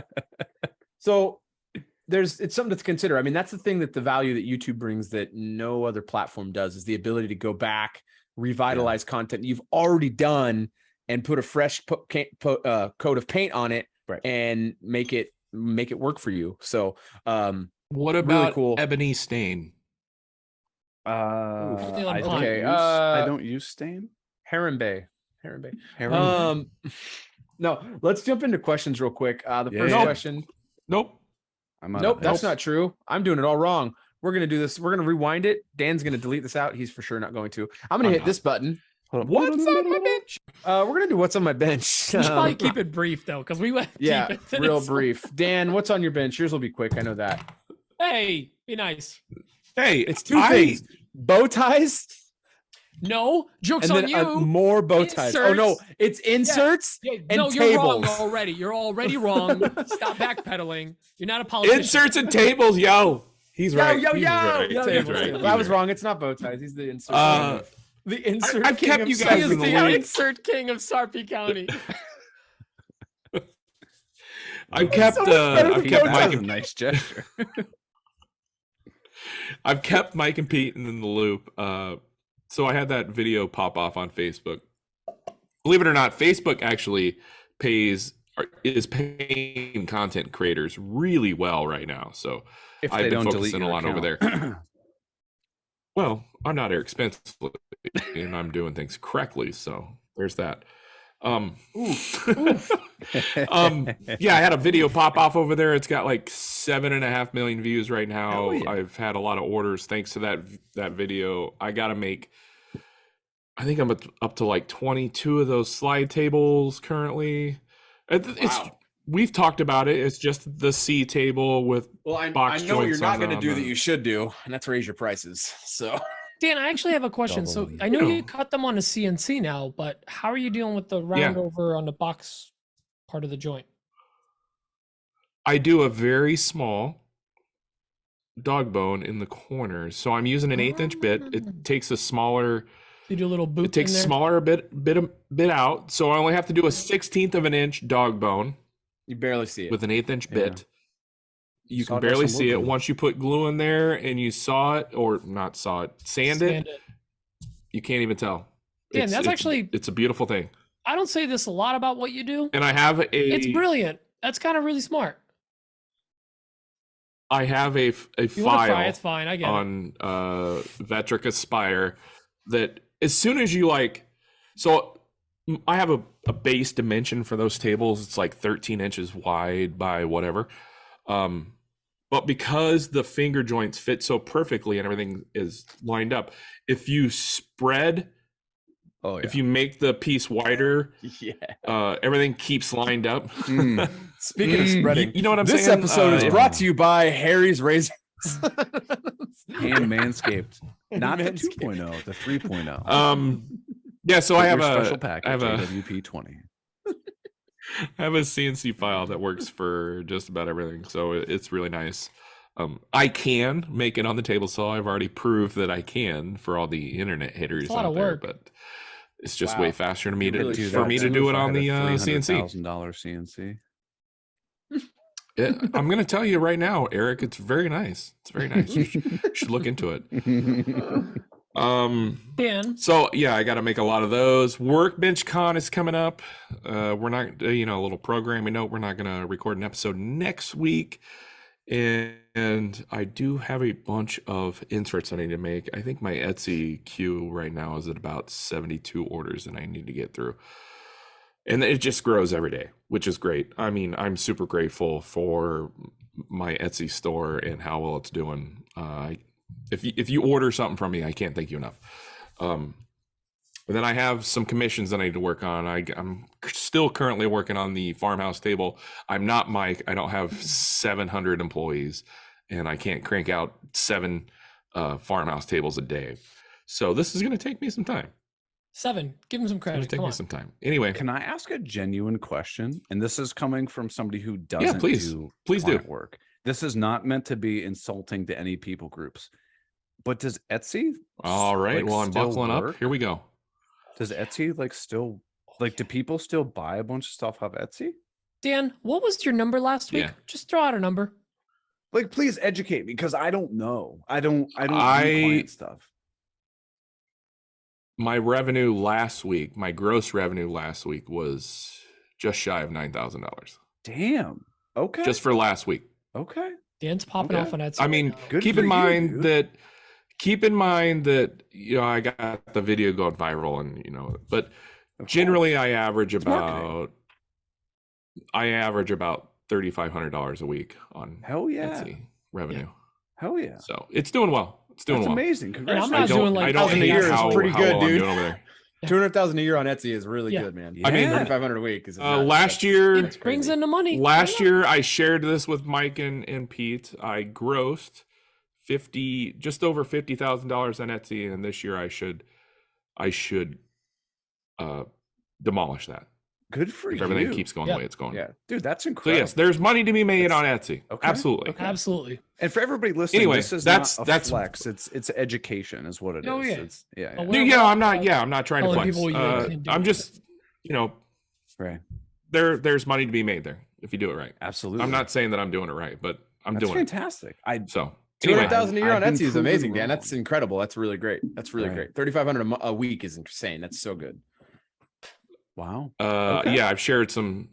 So it's something to consider. I mean, that's the thing, that the value that YouTube brings that no other platform does, is the ability to go back, revitalize content you've already done, and put a fresh coat of paint on it, right, and make it work for you. So what about really cool ebony stain? I don't use stain. Harambe. No, let's jump into questions real quick. The first question. Nope, that's not true. I'm doing it all wrong. We're gonna do this. We're gonna rewind it. Dan's gonna delete this out. He's for sure not going to. I'm gonna hit this button. What's on my bench? We're gonna do what's on my bench. We should probably keep it brief though, because we went deep real brief. Dan, what's on your bench? Yours will be quick. I know that. Hey, be nice. Hey, it's two things: bow ties. No, jokes and on then you. More bow ties. Inserts. Oh no, it's inserts and no, tables. you're wrong already. You're already wrong. Stop backpedaling. You're not a politician. Inserts and tables, yo. He's right. Yo. He's right. I was wrong. It's not bow ties. He's the insert. The insert. I've kept you guys in the loop. Insert king of Sarpy County. I've kept Mike and nice gesture. I've kept Mike and Pete in the loop. So I had that video pop off on Facebook. Believe it or not, Facebook actually is paying content creators really well right now. So I've been focusing a lot over there. Well, I'm not Eric Spencley, and I'm doing things correctly. So there's that. Yeah, I had a video pop off over there. It's got like 7.5 million views right now. Yeah. I've had a lot of orders thanks to that video. I got to make, I think I'm up to like 22 of those slide tables currently. We've talked about it. It's just the C table with box I know what you're not going to do the... that you should do, and that's raise your prices. So, Dan, I actually have a question. So I know you cut them on a CNC now, but how are you dealing with the round over on the box part of the joint? I do a very small dog bone in the corners. So I'm using an 1/8" bit. It takes a smaller... You do a little boot. It takes smaller bit out. So I only have to do a 1/16 of an inch dog bone. You barely see it. With an 1/8" bit. You can barely see it. Once you put glue in there and you sand it, you can't even tell. Yeah, that's actually... It's a beautiful thing. I don't say this a lot about what you do. And I have It's brilliant. That's kind of really smart. I have a file it's fine. I get on Vectric Aspire that as soon as you so I have a base dimension for those tables. It's like 13 inches wide by whatever. But because the finger joints fit so perfectly and everything is lined up, if you spread, if you make the piece wider, everything keeps lined up. Speaking of spreading, you know what I'm saying? This episode is brought to you by Harry's Razors. And Manscaped. Not the 2.0, the 3.0. Yeah, so I have a special package, AWP20. I have a CNC file that works for just about everything, so it's really nice. I can make it on the table saw. I've already proved that I can for all the internet hitters out there, but it's just way faster for me to do it on the CNC. $1,000 CNC. Yeah, I'm going to tell you right now, Eric, it's very nice. It's very nice. You should look into it. Dan. So yeah, I got to make a lot of those. WorkbenchCon is coming up. We're not, a little programming note. We're not going to record an episode next week. And I do have a bunch of inserts I need to make. I think my Etsy queue right now is at about 72 orders that I need to get through. And it just grows every day, which is great. I mean, I'm super grateful for my Etsy store and how well it's doing. If you order something from me, I can't thank you enough. And then I have some commissions that I need to work on. I'm still currently working on the farmhouse table. I'm not Mike. I don't have 700 employees, and I can't crank out 7 farmhouse tables a day. So this is going to take me some time. 7. Give him some credit. It's going to take me some time. Anyway. Can I ask a genuine question? And this is coming from somebody who doesn't do work. This is not meant to be insulting to any people groups. But does Etsy? All right. Well, I'm buckling up. Here we go. Does Etsy still do people still buy a bunch of stuff off Etsy? Dan, what was your number last week? Just throw out a number. Please educate me, because I don't know. I don't do client stuff. My revenue last week, my gross revenue last week was just shy of $9,000. Damn. Okay. Just for last week. Okay. Dan's popping off on Etsy. I mean, keep in mind that I got the video going viral, and but generally I average about $3,500 a week on Etsy revenue. Hell yeah. So it's doing well. It's doing well. Amazing. Congratulations. I don't think a year is pretty good, dude. $200,000 a year on Etsy is really good, man. I mean, $3,500 a week is last year. It brings in the money. Last year, I shared this with Mike and Pete. I grossed just over $50,000 on Etsy, and this year I should demolish that. Good for you. If everything keeps going the way it's going. Yeah, dude, that's incredible. So yes, there's money to be made on Etsy. Okay. Absolutely. Okay. Absolutely. And for everybody listening, anyway, this is that's not a flex. It's education, is what it is. Oh yeah. I'm not trying to flex. I'm just, right. There's money to be made there if you do it right. Absolutely. I'm not saying that I'm doing it right, but I'm doing fantastic. $200,000 a year on Etsy is amazing, Dan. That's incredible. That's really great. That's really great. $3,500 a week is insane. That's so good. Wow. Yeah, I've shared some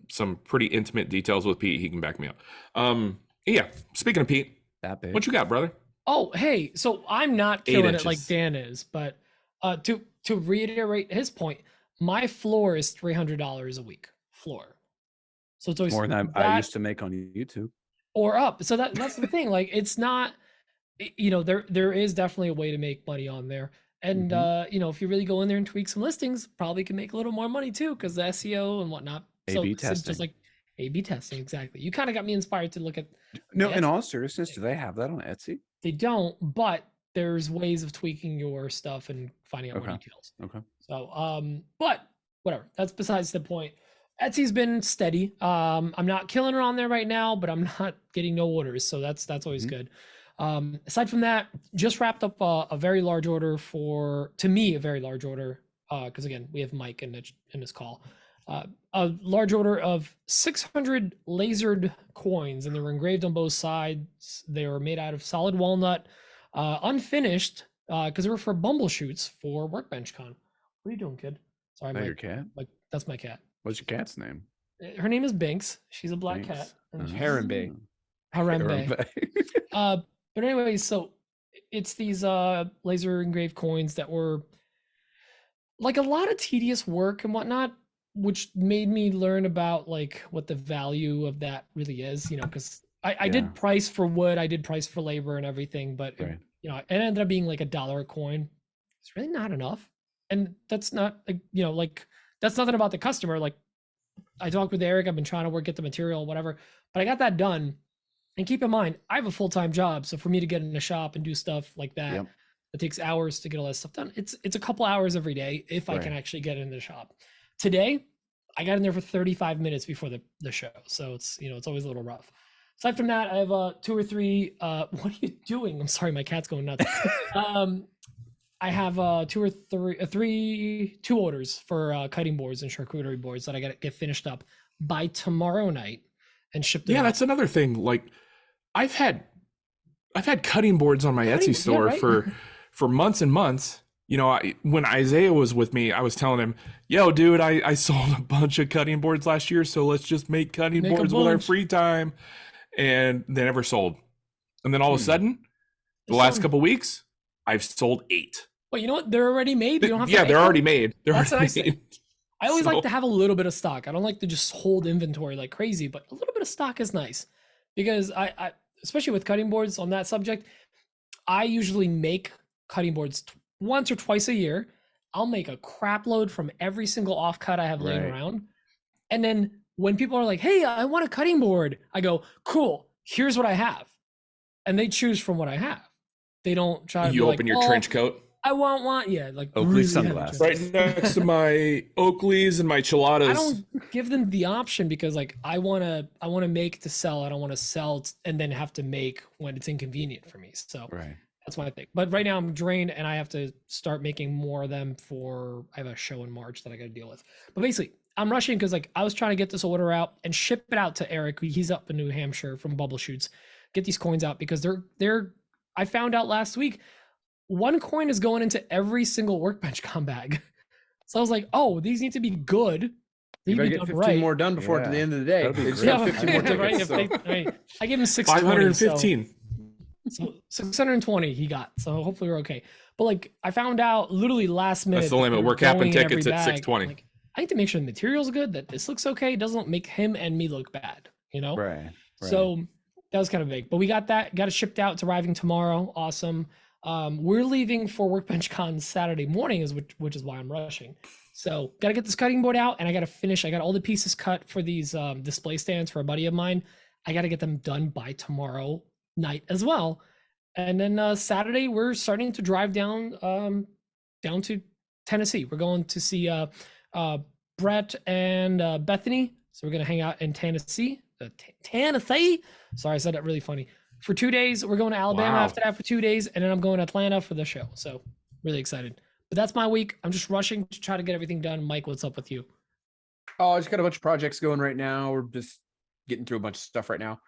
pretty intimate details with Pete. He can back me up. Yeah. Speaking of Pete, what you got, brother? Oh, hey. So I'm not killing it like Dan is, but to reiterate his point, my floor is $300 a week floor. So it's always more than I used to make on YouTube or up. So that's the thing. Like, it's not, there is definitely a way to make money on there. And, if you really go in there and tweak some listings, probably can make a little more money too, because the SEO and whatnot. A/B testing. Just like A/B testing, exactly. You kind of got me inspired to look at. No, in all seriousness, do they have that on Etsy? They don't, but there's ways of tweaking your stuff and finding out more details. Okay. So, but whatever. That's besides the point. Etsy's been steady. I'm not killing her on there right now, but I'm not getting no orders, so that's always good. Aside from that, just wrapped up a very large order because again, we have Mike in this call. A large order of 600 lasered coins, and they were engraved on both sides. They were made out of solid walnut, unfinished, because they were for Bumblechutes for WorkbenchCon. What are you doing, kid? Sorry, Mike. Your cat? That's my cat. What's your cat's name? Her name is Binks. She's a black cat. Harambe. But anyway, so it's these laser engraved coins that were like a lot of tedious work and whatnot, which made me learn about like what the value of that really is, because I did price for wood, I did price for labor and everything, but it ended up being like $1 a coin. It's really not enough. And that's not that's nothing about the customer. Like, I talked with Eric, I've been trying to get the material, whatever, but I got that done. And keep in mind, I have a full-time job. So for me to get in a shop and do stuff like that, it takes hours to get all that stuff done. It's a couple hours every day if I can actually get in the shop. Today, I got in there for 35 minutes before the show. So it's, it's always a little rough. Aside from that, I have 2 or 3, what are you doing? I'm sorry, my cat's going nuts. I have 2 or 3, 2 orders for cutting boards and charcuterie boards that I got to get finished up by tomorrow night and shipped. Yeah, that's another thing. Like, I've had cutting boards on my Etsy store for months and months. When Isaiah was with me, I was telling him, "Yo, dude, I sold a bunch of cutting boards last year, so let's just make cutting boards with our free time." and they never sold. And then all of a sudden, the last couple weeks, I've sold 8. Well, you know what? They're already made. You don't have to they're already made. That's what I say. I always like to have a little bit of stock. I don't like to just hold inventory like crazy, but a little bit of stock is nice because I especially with cutting boards on that subject, I usually make cutting boards once or twice a year. I'll make a crap load from every single offcut I have laying around. And then when people are like, hey, I want a cutting board, I go, cool, here's what I have. And they choose from what I have. They don't try to open your trench coat. I want like Oakley really sunglasses right next to my Oakleys and my Chiladas. I don't give them the option because like I want to make to sell. I don't want to sell and then have to make when it's inconvenient for me. So that's my thing. But right now I'm drained and I have to start making more of them I have a show in March that I got to deal with. But basically I'm rushing because like I was trying to get this order out and ship it out to Eric. He's up in New Hampshire from Bumblechutes. Get these coins out because they're I found out last week 1 coin is going into every single WorkbenchCon bag. So I was like, oh, these need to be good. You better get 15 more done before to the end of the day. They just have 15 more tickets, I gave him 515. So 620 he got. So hopefully we're okay. But like I found out literally last minute. That's the limit. We're capping tickets at 620. Like, I need to make sure the material's good, that this looks okay. It doesn't make him and me look bad, you know? Right. So that was kind of big. But we got it shipped out. It's arriving tomorrow. Awesome. We're leaving for WorkbenchCon Saturday morning, which is why I'm rushing. So gotta get this cutting board out and I gotta finish. I got all the pieces cut for these display stands for a buddy of mine. I gotta get them done by tomorrow night as well. And then Saturday we're starting to drive down to Tennessee. We're going to see Brett and Bethany. So we're gonna hang out in Tennessee. Tennessee. Sorry, I said that really funny. For 2 days, we're going to Alabama after that for 2 days, and then I'm going to Atlanta for the show. So really excited. But that's my week. I'm just rushing to try to get everything done. Mike, what's up with you? Oh, I just got a bunch of projects going right now. We're just getting through a bunch of stuff right now.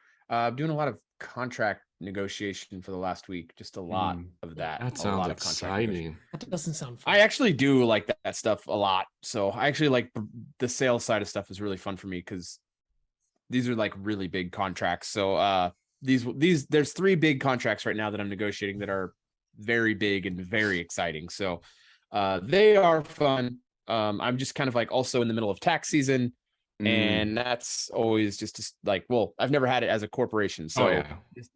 Doing a lot of contract negotiation for the last week. Just a lot of that. That sounds exciting. That doesn't sound fun. I actually do like that stuff a lot. So I actually like the sales side of stuff is really fun for me because these are like really big contracts. So there's 3 big contracts right now that I'm negotiating that are very big and very exciting. So they are fun. I'm just kind of like also in the middle of tax season, and that's always just like, well, I've never had it as a corporation. So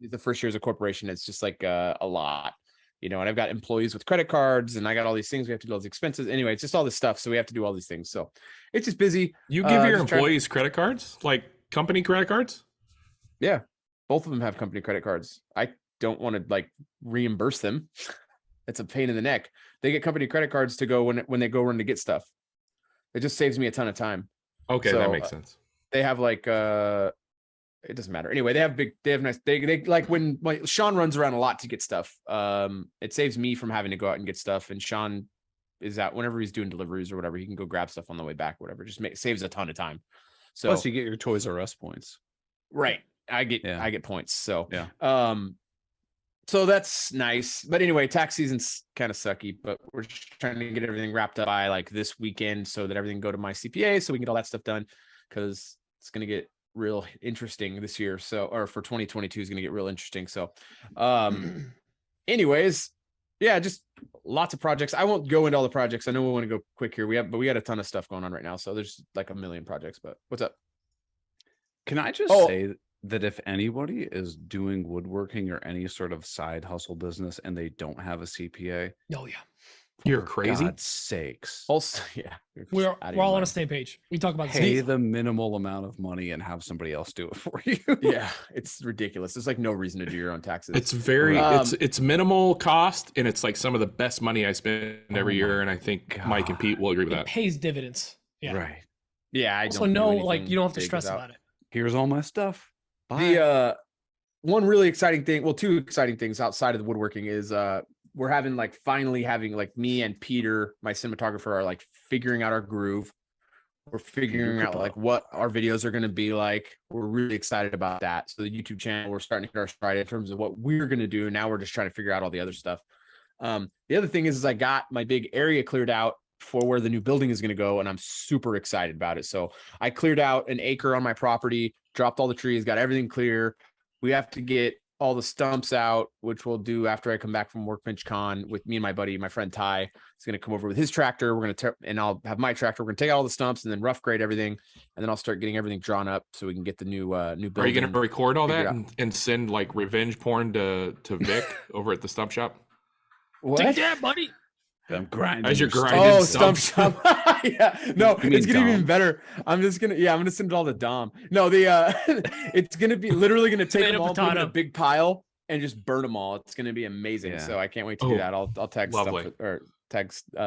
the first year as a corporation, it's just like a lot, you know, and I've got employees with credit cards and I got all these things. We have to do all these expenses. Anyway, it's just all this stuff. So we have to do all these things. So it's just busy. You give your employees credit cards, like company credit cards? Yeah. Both of them have company credit cards. I don't want to like reimburse them. It's a pain in the neck. They get company credit cards to go when they go run to get stuff. It just saves me a ton of time. Okay, so, that makes sense. They have like it doesn't matter. Anyway, they have nice they like when Sean runs around a lot to get stuff. It saves me from having to go out and get stuff. And Sean is out whenever he's doing deliveries or whatever, he can go grab stuff on the way back, or whatever. Just saves a ton of time. So plus you get your Toys R Us points. Right. I get points. So so that's nice. But anyway, tax season's kind of sucky, but we're just trying to get everything wrapped up by like this weekend so that everything can go to my CPA so we can get all that stuff done, because it's going to get real interesting this year. So, or for 2022 is going to get real interesting. So anyways, yeah, just lots of projects. I won't go into all the projects. I know we want to go quick here. We got a ton of stuff going on right now. So there's like a million projects, but what's up? Can I just say that if anybody is doing woodworking or any sort of side hustle business and they don't have a CPA, you're crazy. God's sakes. Also, we're all on the same page. We talk about pay the minimal amount of money and have somebody else do it for you. Yeah, it's ridiculous. There's like no reason to do your own taxes. It's very it's minimal cost, and it's like some of the best money I spend every year. And I think Mike and Pete will agree with that. It pays dividends. Yeah. Right. Yeah. I also know like you don't have to stress about it. Here's all my stuff. Bye. The one really exciting thing, well, 2 exciting things outside of the woodworking is we're finally having like me and Peter, my cinematographer, are like figuring out our groove. We're figuring out like what our videos are going to be like. We're really excited about that. So the YouTube channel, we're starting to hit our stride in terms of what we're going to do. Now we're just trying to figure out all the other stuff. The other thing is I got my big area cleared out for where the new building is going to go, and I'm super excited about it. So I cleared out an acre on my property, dropped all the trees, got everything clear. We have to get all the stumps out, which we'll do after I come back from WorkbenchCon with me and my buddy, my friend Ty. He's going to come over with his tractor. We're going to, and I'll have my tractor. We're going to take out all the stumps and then rough grade everything. And then I'll start getting everything drawn up so we can get the new building. Are you going to record all that and send like revenge porn to Vic over at the stump shop? What? Take that, buddy. I'm grinding. As you're grinding stump shop. Yeah. No, it's gonna be even better. I'm gonna send it all to Dom. No, it's gonna be literally gonna take them all, put in a big pile, and just burn them all. It's gonna be amazing. Yeah. So I can't wait to do that. I'll tag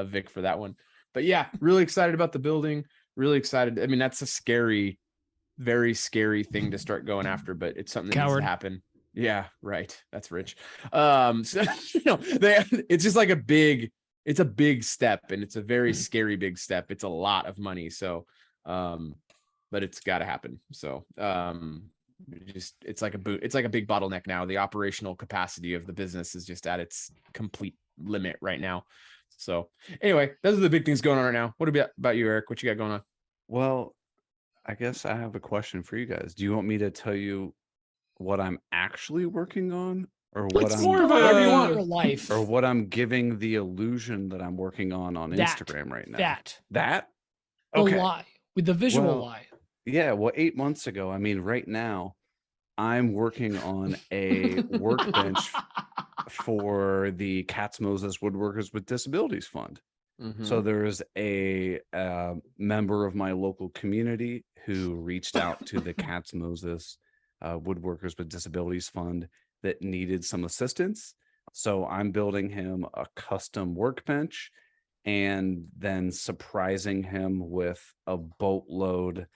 Vic for that one. But yeah, really excited about the building. Really excited. I mean, that's a very scary thing to start going after, but it's something that needs to happen. Yeah, right. That's rich. So it's just like it's a big step, and it's a very scary big step. It's a lot of money. So, but it's got to happen. So, it's like a big bottleneck now. The operational capacity of the business is just at its complete limit right now. So anyway, those are the big things going on right now. What about you, Eric? What you got going on? Well, I guess I have a question for you guys. Do you want me to tell you what I'm actually working on? Or what I'm more of a life, or what I'm giving the illusion that I'm working on Instagram right now. That okay. The lie with the visual lie. Yeah. Well, 8 months ago. I mean, right now, I'm working on a workbench for the Katz Moses Woodworkers with Disabilities Fund. Mm-hmm. So there's a member of my local community who reached out to the Katz Moses Woodworkers with Disabilities Fund that needed some assistance. So I'm building him a custom workbench and then surprising him with a boatload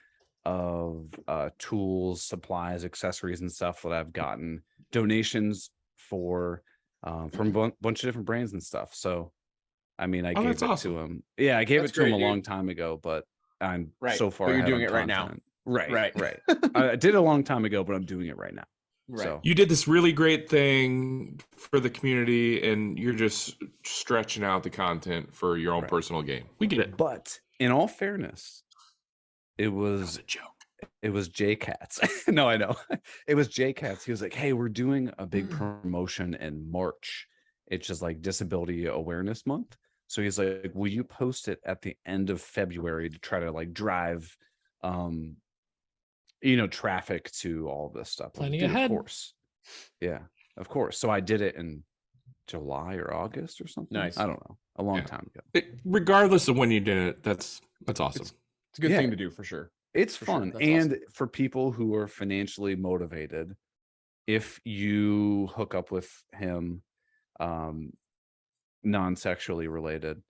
of tools, supplies, accessories, and stuff that I've gotten donations for from a bunch of different brands and stuff. So, I mean, I gave it to him. Yeah, I gave it to him a long time ago, but I'm so far. But you're doing it right now. Right. I did it a long time ago, but I'm doing it right now. Right. So. You did this really great thing for the community, and you're just stretching out the content for your own personal gain. We get it. But in all fairness, it was a joke. It was Jay Katz. No, I know. It was Jay Katz. He was like, "Hey, we're doing a big promotion in March. It's just like Disability Awareness Month." So he's like, "Will you post it at the end of February to try to like drive traffic to all this stuff?" Planning ahead. Of course. Yeah, of course. So I did it in July or August or something. Nice. I don't know. A long time ago. Regardless of when you did it, that's awesome. It's a good thing to do for sure. It's fun. And awesome. For people who are financially motivated, if you hook up with him, non-sexually related,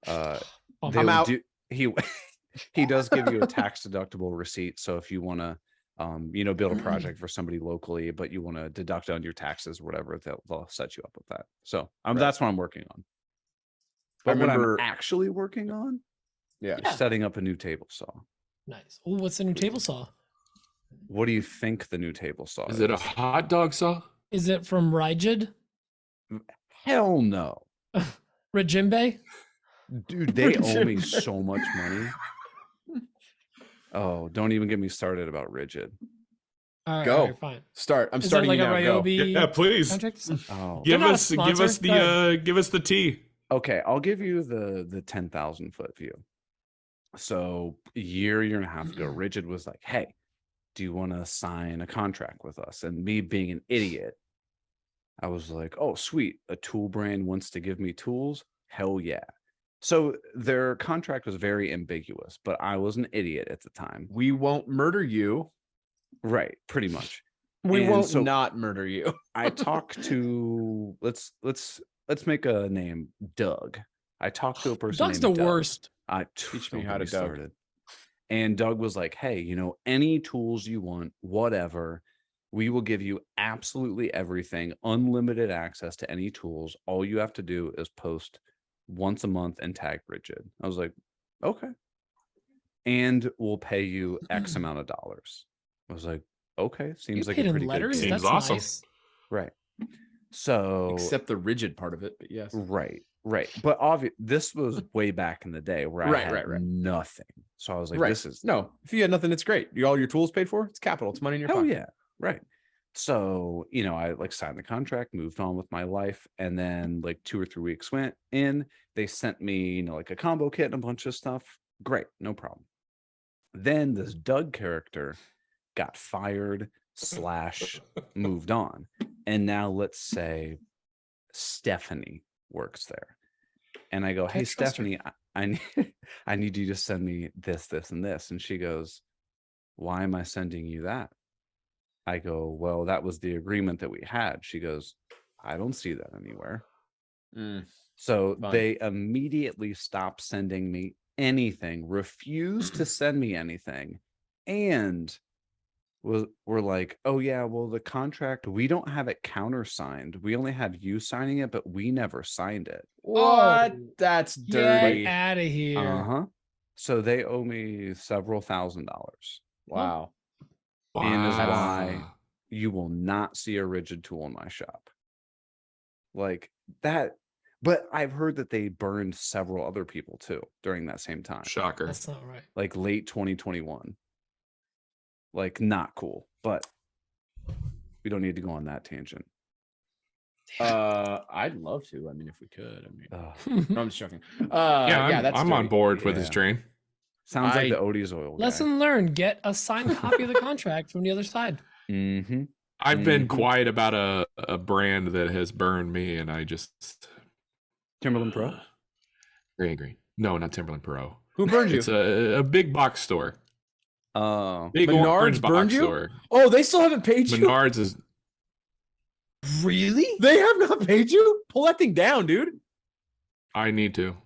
I'm out. He does give you a tax deductible receipt. So if you want to, build a project for somebody locally, but you want to deduct on your taxes or whatever, they'll set you up with that. So that's what I'm working on. But what I'm actually working on, is setting up a new table saw. Nice. Oh, what's the new table saw? What do you think the new table saw is? Is it a hot dog saw? Is it from Rigid? Hell no. Rajimbe? Dude, they owe me so much money. Oh, don't even get me started about Rigid. All right, go. Fine. Start. I'm starting like you now. Go. Yeah, please. Oh. Give us the tea. Okay, I'll give you the 10,000 foot view. So a year and a half ago, Rigid was like, "Hey, do you want to sign a contract with us?" And me being an idiot, I was like, "Oh, sweet. A tool brand wants to give me tools? Hell yeah." So their contract was very ambiguous, but I was an idiot at the time. We won't murder you. Right, pretty much. We won't not murder you. I talked to let's make a name, Doug. I talked to a person. Doug's the worst. Teach me how to Doug. And Doug was like, "Hey, any tools you want, whatever, we will give you absolutely everything, unlimited access to any tools. All you have to do is post once a month and tag Rigid." I was like, "Okay." "And we'll pay you X amount of dollars." I was like, "Okay, seems like a pretty good deal." Seems awesome. Nice. Right. So except the Rigid part of it, but yes. Right. But this was way back in the day where I had nothing. So I was like, "This is no. If you had nothing, it's great. All your tools paid for. It's capital. It's money in your pocket." Yeah. Right. So, I like signed the contract, moved on with my life. And then like 2 or 3 weeks went in, they sent me, like a combo kit and a bunch of stuff. Great. No problem. Then this Doug character got fired / moved on. And now let's say Stephanie works there. And I go, hey, Stephanie, I need you to send me this, and this. And she goes, why am I sending you that? I go, well, that was the agreement that we had. She goes, I don't see that anywhere. So they immediately stopped sending me anything, refused to send me anything, and were like, oh yeah, well, the contract, we don't have it countersigned. We only have you signing it, but we never signed it. What? That's dirty. Get out of here. So they owe me several $1,000s. Wow. And is why you will not see a rigid tool in my shop. Like that. But I've heard that they burned several other people too during that same time. Shocker. That's not right. Like late 2021. Like not cool, but we don't need to go on that tangent. I'd love to. I mean, if we could. No, I'm just joking. I'm on board with this train. Sounds like the Odie's oil guy. Lesson learned: get a signed copy of the contract from the other side. I've been quiet about a brand that has burned me, and I just Timberland Pro. Very angry. No, not Timberland Pro. Who burned you? It's a big box store. Big Menards burned you? Store. Oh, they still haven't paid you? Menards is Really? They have not paid you? Pull that thing down, dude. I need to.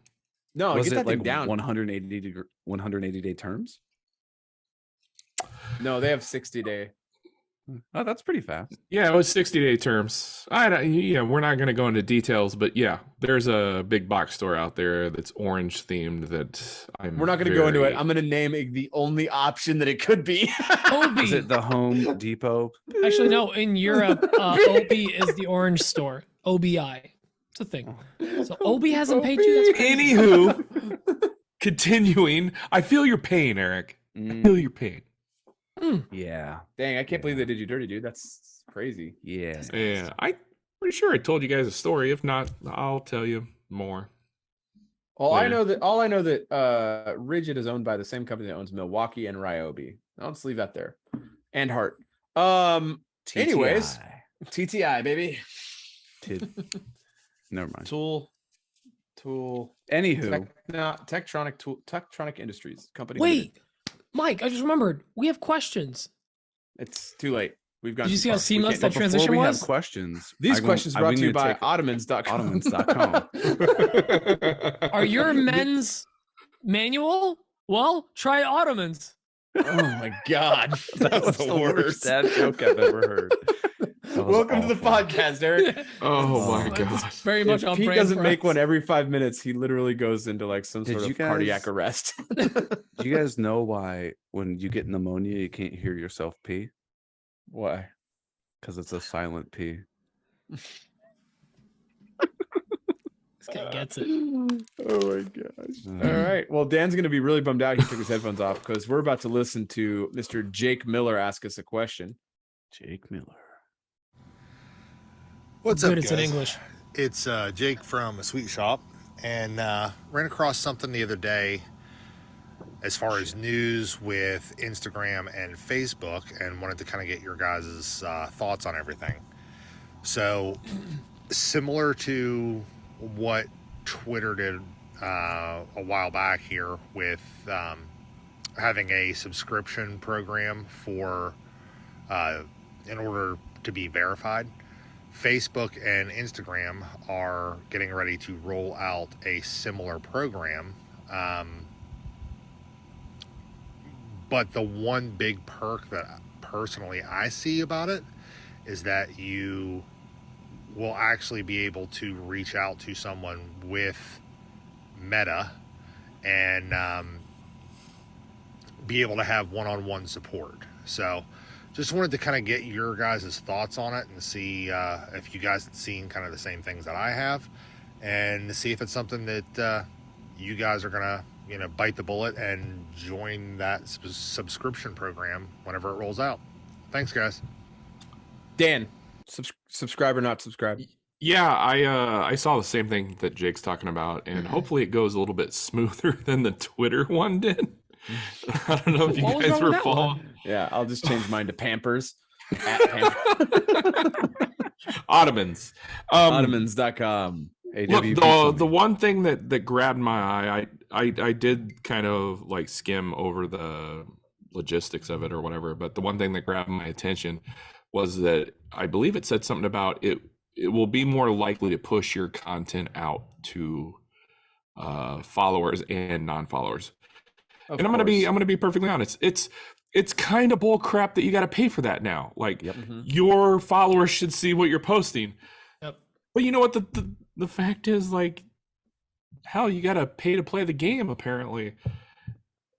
No, was get it that like thing down. 180 day terms? No, they have 60-day. Oh, that's pretty fast. Yeah, it was 60-day terms. We're not going to go into details, but yeah, there's a big box store out there that's orange themed that We're not going to go into it. I'm going to name the only option that it could be. Obi. Is it the Home Depot? Actually, no. In Europe, Obi is the orange store. OBI. It's a thing. So Obi hasn't paid you? That's crazy. Anywho, continuing. I feel your pain, Eric. I feel your pain. Yeah. Dang, I can't believe they did you dirty, dude. That's crazy. Yeah. Yeah, I'm pretty sure I told you guys a story. If not, I'll tell you more. All I know that Rigid is owned by the same company that owns Milwaukee and Ryobi. I'll just leave that there. And Hart. Anyways, TTI, baby. Never mind. Tool. Anywho, Tektronic Industries company. Wait, Limited. Mike, I just remembered. We have questions. It's too late. We've got. Did you see how seamless that transition we was? have questions. These questions brought to you by Ottomans.com. Ottomans.com. Are your men's manual? Well, try Ottomans. Oh my God. That was the worst dad joke I've ever heard. Welcome to the podcast, Eric. Oh my God. Very much on He brand doesn't for make us. one every 5 minutes. He literally goes into like some sort of cardiac arrest. Do you guys know why when you get pneumonia, you can't hear yourself pee? Why? Because it's a silent pee. This guy gets it. Oh my gosh. All right. Well, Dan's going to be really bummed out. He took his headphones off because we're about to listen to Mr. Jake Miller ask us a question. Jake Miller. What's Good, up, it's guys? in English. It's Jake from a sweet shop, and ran across something the other day as far as news with Instagram and Facebook, and wanted to kind of get your guys' thoughts on everything. So, similar to what Twitter did a while back here with having a subscription program for in order to be verified. Facebook and Instagram are getting ready to roll out a similar program. But the one big perk that personally I see about it is that you will actually be able to reach out to someone with Meta and be able to have one-on-one support. So just wanted to kind of get your guys' thoughts on it and see if you guys have seen kind of the same things that I have, and to see if it's something that you guys are going to, bite the bullet and join that subscription program whenever it rolls out. Thanks, guys. Dan, subscribe or not subscribe? Yeah, I saw the same thing that Jake's talking about, and hopefully it goes a little bit smoother than the Twitter one did. I don't know if you guys were following. Yeah, I'll just change mine to Pampers. Ottomans. Ottomans.com. Look, the one thing that grabbed my eye, I did kind of like skim over the logistics of it or whatever, but the one thing that grabbed my attention was that I believe it said something about it will be more likely to push your content out to followers and non-followers. And I'm gonna be perfectly honest. It's kind of bull crap that you got to pay for that now. Like your followers should see what you're posting. Yep. But you know what the fact is, like, hell, you got to pay to play the game apparently.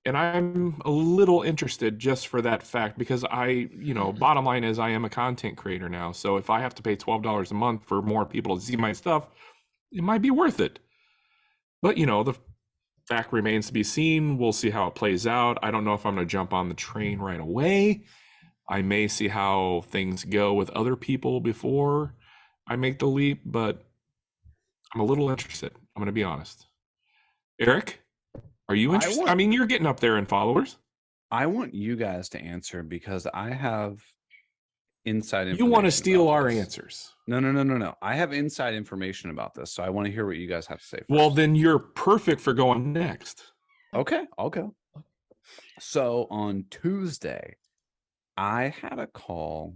And I'm a little interested just for that fact because bottom line is I am a content creator now. So if I have to pay $12 a month for more people to see my stuff, it might be worth it. But, the fact remains to be seen. We'll see how it plays out. I don't know if I'm going to jump on the train right away. I may see how things go with other people before I make the leap, but I'm a little interested. I'm going to be honest. Eric? Are you interested? I mean, you're getting up there in followers. I want you guys to answer because I have inside information. You want to steal our answers. No. I have inside information about this, so I want to hear what you guys have to say first. Well, then you're perfect for going next. Okay, I'll go. So on Tuesday, I had a call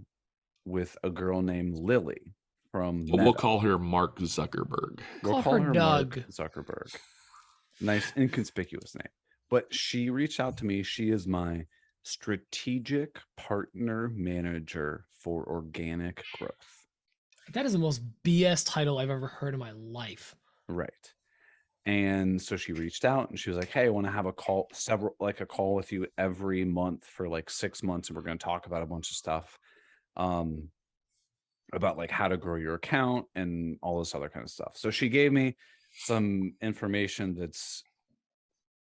with a girl named Lily from Meta. We'll call her Mark Zuckerberg. We'll call her Doug. Mark Zuckerberg. Nice, inconspicuous name. But she reached out to me. She is my strategic partner manager for organic growth. That is the most BS title I've ever heard in my life. Right. And so she reached out and she was like, hey, I want to have a call with you every month for like 6 months. And we're going to talk about a bunch of stuff about like how to grow your account and all this other kind of stuff. So she gave me some information that's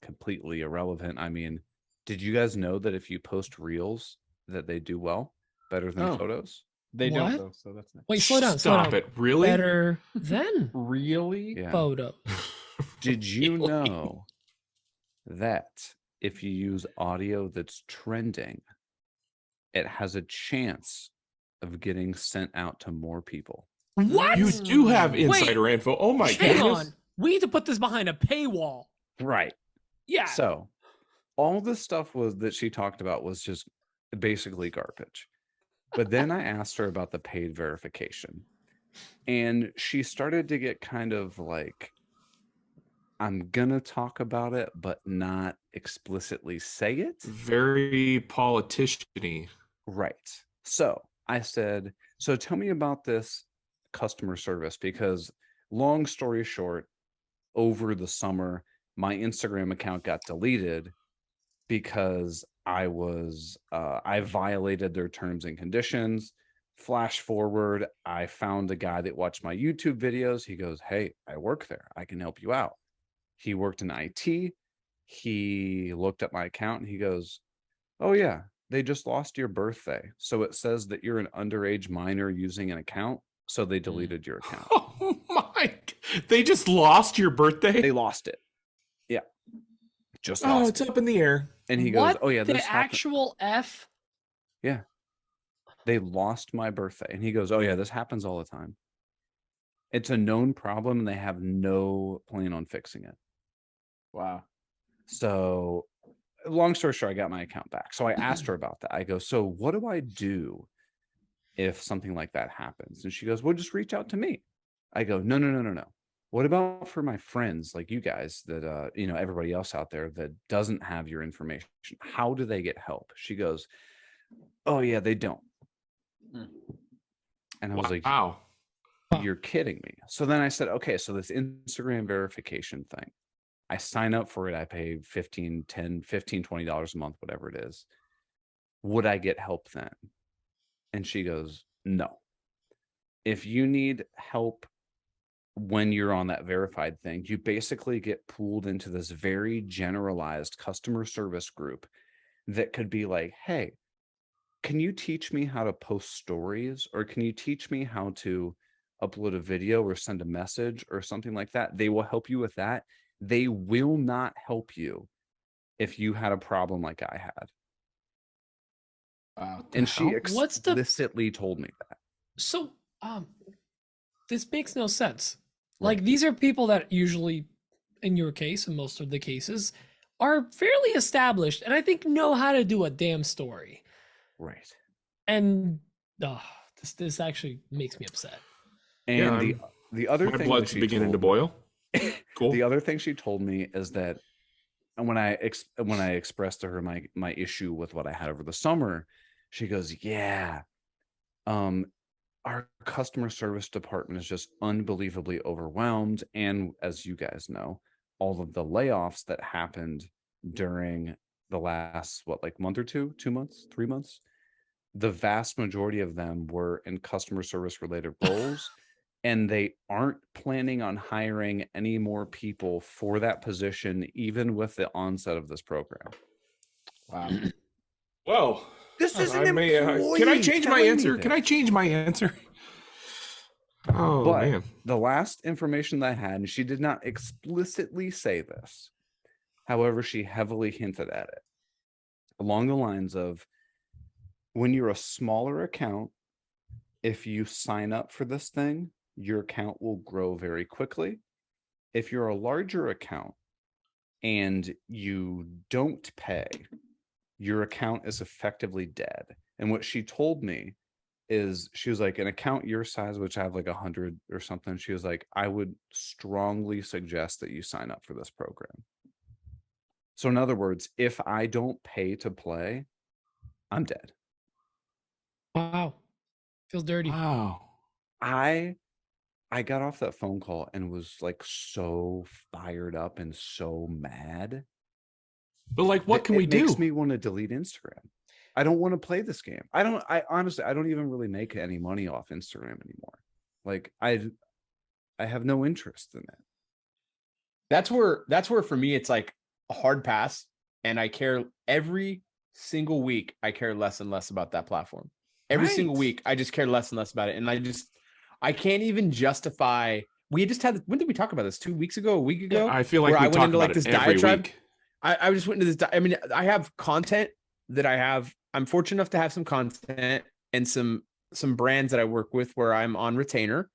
completely irrelevant. I mean, did you guys know that if you post reels that they do well, better than photos? They don't though, so that's not. Wait, slow down. Stop it. Really? Better than really? Yeah. Photos. Did you know that if you use audio that's trending, it has a chance of getting sent out to more people? What? You do have insider info. Oh my Hang goodness. on. We need to put this behind a paywall. Right. Yeah. So all the stuff that she talked about was just basically garbage. But then I asked her about the paid verification. And she started to get kind of like, I'm going to talk about it, but not explicitly say it. Very politician-y. Right. So I said, so tell me about this customer service, because long story short, over the summer, my Instagram account got deleted because I violated their terms and conditions. Flash forward, I found a guy that watched my YouTube videos. He goes, hey, I work there. I can help you out. He worked in IT. He looked at my account and he goes, oh yeah, they just lost your birthday. So it says that you're an underage minor using an account. So they deleted your account. Oh my, they just lost your birthday? They lost it. Yeah. Just lost it's up in the air. And he goes, oh yeah, the this actual F? Yeah. They lost my birthday. And he goes, oh yeah, this happens all the time. It's a known problem and they have no plan on fixing it. Wow. So long story short, I got my account back. So I asked her about that. I go, so what do I do if something like that happens? And she goes, well, just reach out to me. I go, no. What about for my friends like you guys that, everybody else out there that doesn't have your information? How do they get help? She goes, oh yeah, they don't. And I was like, wow, you're kidding me. So then I said, okay, so this Instagram verification thing, I sign up for it. I pay $15, $20 a month, whatever it is. Would I get help then? And she goes, no. If you need help when you're on that verified thing, you basically get pulled into this very generalized customer service group that could be like, hey, can you teach me how to post stories, or can you teach me how to upload a video or send a message or something like that? They will help you with that. They will not help you if you had a problem like I had. And she explicitly told me that. So, this makes no sense. Like, these are people that usually, in your case, and most of the cases, are fairly established, and I think know how to do a damn story. Right. And this actually makes me upset. And the other my thing, blood's beginning to boil. Cool. The other thing she told me is that when I expressed to her my issue with what I had over the summer, she goes, "Yeah, our customer service department is just unbelievably overwhelmed, and as you guys know, all of the layoffs that happened during the last month or 2 months, 3 months, the vast majority of them were in customer service related roles." And they aren't planning on hiring any more people for that position, even with the onset of this program. Wow. Well, this is an employee. Can I change my answer? Can I change my answer? Oh, but man. The last information that I had, and she did not explicitly say this, however, she heavily hinted at it along the lines of, when you're a smaller account, if you sign up for this thing, your account will grow very quickly. If you're a larger account and you don't pay, your account is effectively dead. And what she told me is, she was like, an account your size, which I have like 100 or something, she was like, I would strongly suggest that you sign up for this program. So in other words, if I don't pay to play, I'm dead. Wow. Feels dirty. Wow. I got off that phone call and was like so fired up and so mad. But like, what can we do? It makes me want to delete Instagram. I don't want to play this game. I honestly, I don't even really make any money off Instagram anymore. Like, I have no interest in it. That's where for me, it's like a hard pass. And I care every single week. I care less and less about that platform. Every single week, I just care less and less about it. And I can't even justify. We just had, when did we talk about this? 2 weeks ago, a week ago? I feel like we talk about this diatribe. Week. I just went into this. I mean, I have content that I'm fortunate enough to have some content and some brands that I work with where I'm on retainer.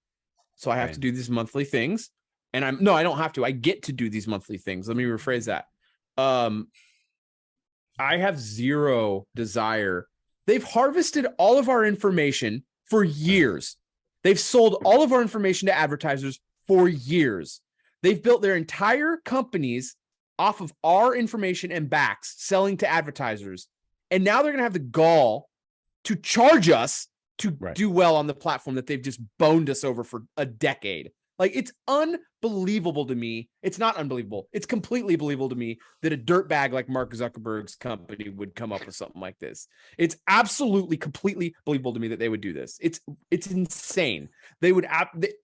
So I have to do these monthly things. And I don't have to. I get to do these monthly things. Let me rephrase that. I have zero desire. They've harvested all of our information for years. They've sold all of our information to advertisers for years. They've built their entire companies off of our information and backs selling to advertisers. And now they're going to have the gall to charge us to do well on the platform that they've just boned us over for a decade. Like, it's unbelievable to me. It's not unbelievable. It's completely believable to me that a dirtbag like Mark Zuckerberg's company would come up with something like this. It's absolutely, completely believable to me that they would do this. It's insane. They're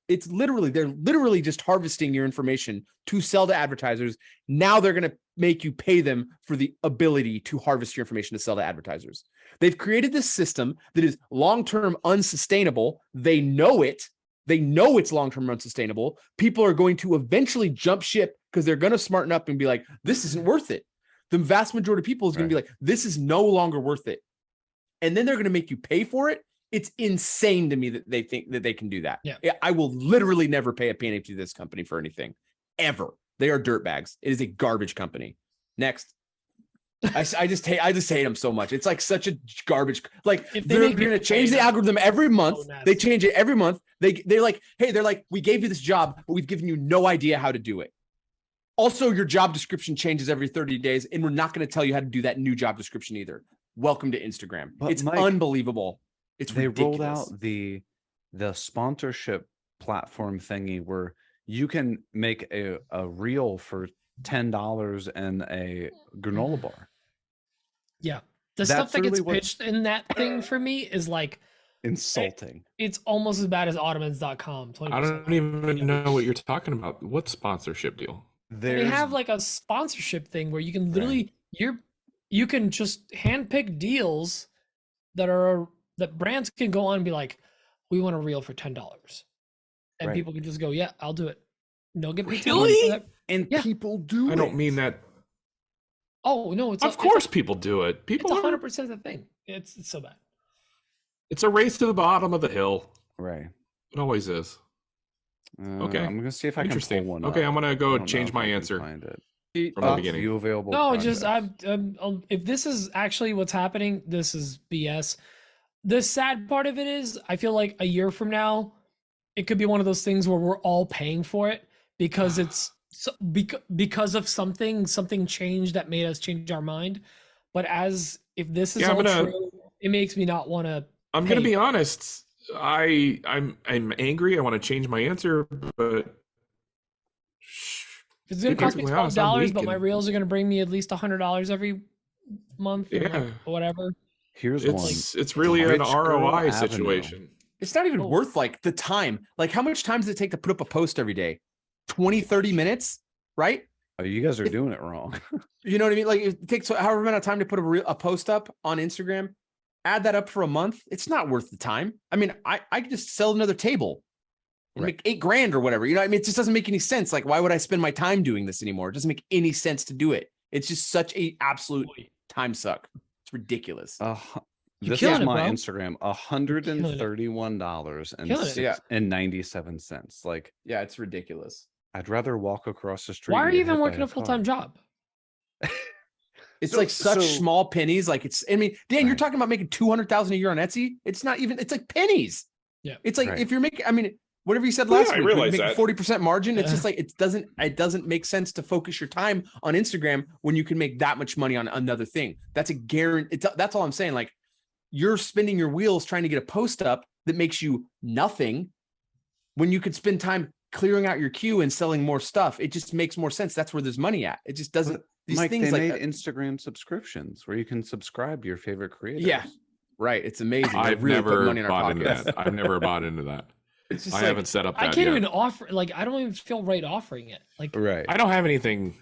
literally just harvesting your information to sell to advertisers. Now they're going to make you pay them for the ability to harvest your information to sell to advertisers. They've created this system that is long-term unsustainable. They know it. They know it's long-term unsustainable. People are going to eventually jump ship because they're going to smarten up and be like, this isn't worth it. The vast majority of people is going to be like, this is no longer worth it. And then they're going to make you pay for it. It's insane to me that they think that they can do that. Yeah. I will literally never pay a penny to this company for anything, ever. They are dirtbags. It is a garbage company. Next. I just hate them so much. It's like such a garbage. Like, they're going to change the algorithm every month. They change it every month. They're like, we gave you this job, but we've given you no idea how to do it. Also, your job description changes every 30 days, and we're not going to tell you how to do that new job description either. Welcome to Instagram. But it's Mike, unbelievable. They ridiculous. Rolled out the sponsorship platform thingy where you can make a reel for $10 and a granola bar. Yeah. The stuff that gets pitched in that thing for me is like insulting. It's almost as bad as Ottomans.com. I don't even know what you're talking about. What sponsorship deal? They have like a sponsorship thing where you can literally you can just handpick deals that brands can go on and be like, we want a reel for $10, and Right. people can just go, yeah, I'll do it. They'll get paid Really? for that. And Yeah. people do. I don't mean that. Oh no, it's Of course, people do it. People it's are. 100% the thing. It's so bad. It's a race to the bottom of the hill. Right. It always is. Okay. I'm gonna see if I can pull Interesting. one. Okay, up. I'm gonna I go don't know change if my I can answer find it. from the beginning. View available. No, just projects. if this is actually what's happening, this is BS. The sad part of it is, I feel like a year from now, it could be one of those things where we're all paying for it because it's because of something changed that made us change our mind. But if this is all true, it makes me not want to. I'm gonna be honest. I'm angry. I want to change my answer, but it's gonna cost me $12, but my reels are gonna bring me at least $100 every month. Yeah, or whatever. Here's one. It's really an ROI situation. It's not even worth like the time. Like, how much time does it take to put up a post every day? 20, 30 minutes, right? Oh, you guys are doing it wrong. You know what I mean? Like, it takes however amount of time to put a post up on Instagram. Add that up for a month. It's not worth the time. I mean, I could just sell another table and make $8,000 or whatever. You know what I mean? It just doesn't make any sense. Like, why would I spend my time doing this anymore? It doesn't make any sense to do it. It's just such a absolute time suck. It's ridiculous. This is my Instagram, $131.97. Like, yeah, it's ridiculous. I'd rather walk across the street. Why are you even working a full-time job? It's like such small pennies. Like, I mean, Dan, you're talking about making $200,000 a year on Etsy. It's not even, it's like pennies. Yeah. It's like, if you're making, I mean, whatever you said last week, I make 40% margin. It's just like, it doesn't make sense to focus your time on Instagram when you can make that much money on another thing. That's a guarantee. That's all I'm saying. Like, you're spinning your wheels trying to get a post up that makes you nothing when you could spend time clearing out your queue and selling more stuff. It just makes more sense. That's where there's money at. It just doesn't. These Mike, things they like made Instagram subscriptions where you can subscribe to your favorite creators. Yeah, right. It's amazing. I've really never bought into that. I've never bought into that. It's just I haven't set up that I can't yet. even offer. Like, I don't even feel right offering it. Like, I don't have anything